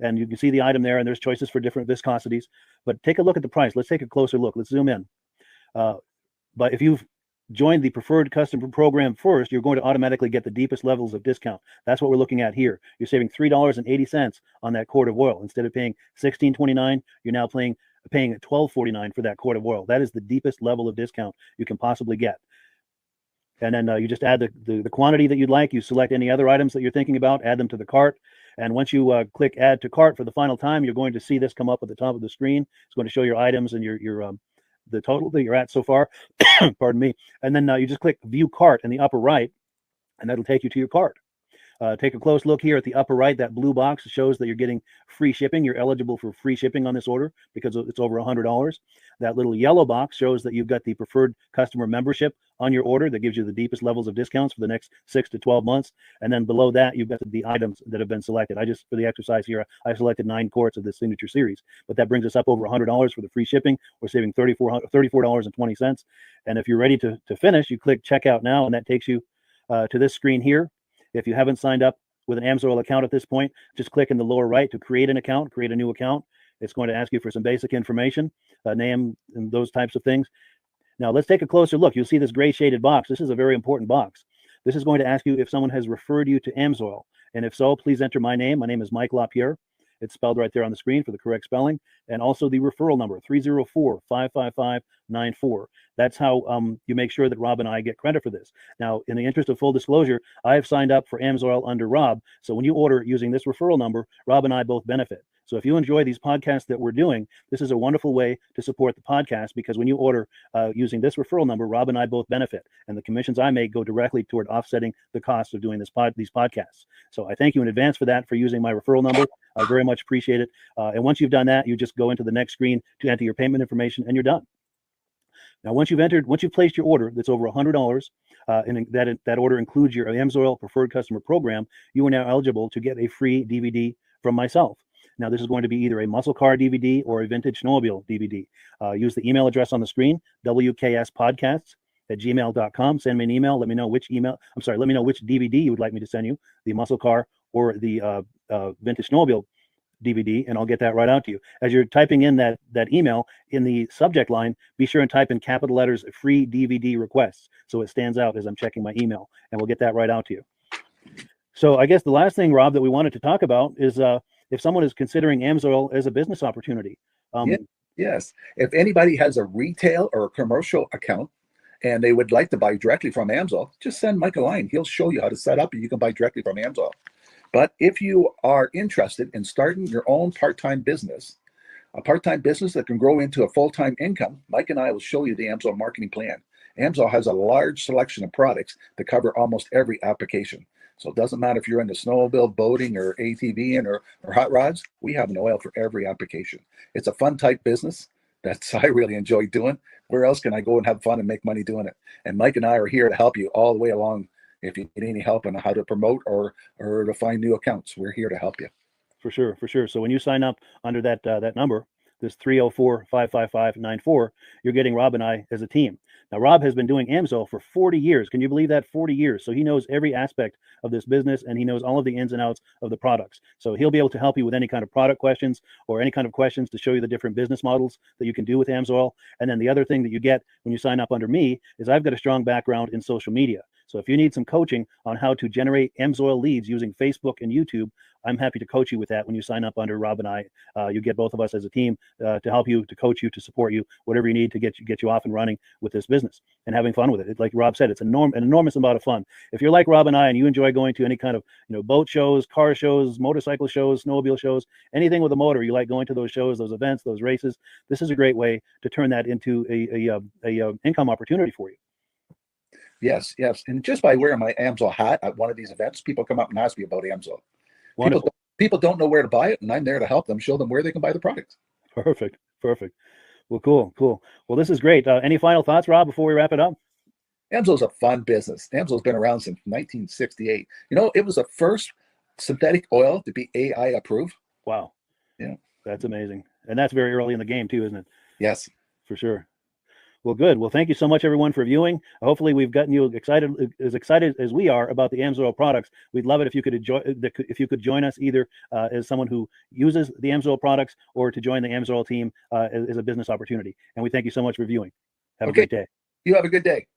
And you can see the item there, and there's choices for different viscosities. But take a look at the price. Let's take a closer look. Let's zoom in. But if you've joined the preferred customer program first, you're going to automatically get the deepest levels of discount. That's what we're looking at here. You're saving $3.80 on that quart of oil. Instead of paying $16.29, you're now paying $12.49 for that quart of oil. That is the deepest level of discount you can possibly get. And then you just add the quantity that you'd like. You select any other items that you're thinking about, add them to the cart. And once you click Add to Cart for the final time, you're going to see this come up at the top of the screen. It's going to show your items and your the total that you're at so far. Pardon me. And then you just click View Cart in the upper right, and that'll take you to your cart. Take a close look here at the upper right. That blue box shows that you're getting free shipping. You're eligible for free shipping on this order because it's over $100. That little yellow box shows that you've got the preferred customer membership on your order that gives you the deepest levels of discounts for the next 6 to 12 months. And then below that, you've got the items that have been selected. For the exercise here, I selected 9 quarts of the signature series, but that brings us up over $100 for the free shipping. We're saving $34.20. And if you're ready to finish, you click Checkout Now, and that takes you to this screen here. If you haven't signed up with an Amsoil account at this point, just click in the lower right to create an account, create a new account. It's going to ask you for some basic information, name, and those types of things. Now let's take a closer look. You'll see this gray shaded box. This is a very important box. This is going to ask you if someone has referred you to Amsoil. And if so, please enter my name. My name is Mike LaPierre. It's spelled right there on the screen for the correct spelling. And also the referral number, 304-555-94. That's how you make sure that Rob and I get credit for this. Now, in the interest of full disclosure, I have signed up for Amsoil under Rob. So when you order using this referral number, Rob and I both benefit. So if you enjoy these podcasts that we're doing, this is a wonderful way to support the podcast, because when you order using this referral number, Rob and I both benefit. And the commissions I make go directly toward offsetting the cost of doing these podcasts. So I thank you in advance for that, for using my referral number. I very much appreciate it. And once you've done that, you just go into the next screen to enter your payment information, and you're done. Now, once you've placed your order that's over $100, and that order includes your Amsoil Preferred Customer Program, you are now eligible to get a free DVD from myself. Now, this is going to be either a muscle car DVD or a vintage snowmobile DVD. Use the email address on the screen, wkspodcasts@gmail.com. Send me an email. Let me know which DVD you would like me to send you, the muscle car or the vintage snowmobile DVD, and I'll get that right out to you. As you're typing in that email, in the subject line, be sure and type in capital letters "free DVD requests," so it stands out as I'm checking my email, and we'll get that right out to you. So I guess the last thing, Rob, that we wanted to talk about is if someone is considering Amsoil as a business opportunity. Yes. If anybody has a retail or a commercial account and they would like to buy directly from Amsoil, just send Mike a line. He'll show you how to set up, and you can buy directly from Amsoil. But if you are interested in starting your own part-time business, a part-time business that can grow into a full-time income, Mike and I will show you the Amsoil marketing plan. Amsoil has a large selection of products that cover almost every application. So it doesn't matter if you're into snowmobile, boating, or ATVing, or hot rods. We have an oil for every application. It's a fun type business that I really enjoy doing. Where else can I go and have fun and make money doing it? And Mike and I are here to help you all the way along. If you need any help on how to promote or to find new accounts, we're here to help you. For sure. So when you sign up under that number, this 304-555-94, you're getting Rob and I as a team. Now, Rob has been doing Amsoil for 40 years. Can you believe that? 40 years. So he knows every aspect of this business, and he knows all of the ins and outs of the products. So he'll be able to help you with any kind of product questions or any kind of questions to show you the different business models that you can do with Amsoil. And then the other thing that you get when you sign up under me is I've got a strong background in social media. So if you need some coaching on how to generate Amsoil leads using Facebook and YouTube, I'm happy to coach you with that when you sign up under Rob and I. You get both of us as a team to help you, to coach you, to support you, whatever you need to get you off and running with this business and having fun with it. Like Rob said, it's an enormous amount of fun. If you're like Rob and I and you enjoy going to any kind of boat shows, car shows, motorcycle shows, snowmobile shows, anything with a motor, you like going to those shows, those events, those races, this is a great way to turn that into a income opportunity for you. Yes. And just by wearing my Amsoil hat at one of these events, people come up and ask me about Amsoil. People don't know where to buy it, and I'm there to help them, show them where they can buy the product. Perfect. Well, cool. Well, this is great. Any final thoughts, Rob, before we wrap it up? Amsoil's a fun business. Amsoil's been around since 1968. It was the first synthetic oil to be AI approved. Wow. Yeah. That's amazing. And that's very early in the game too, isn't it? Yes. For sure. Well, good. Well, thank you so much, everyone, for viewing. Hopefully, we've gotten you excited as we are about the Amsoil products. We'd love it if you could join us either as someone who uses the Amsoil products or to join the Amsoil team as a business opportunity. And we thank you so much for viewing. Have a great day. You have a good day.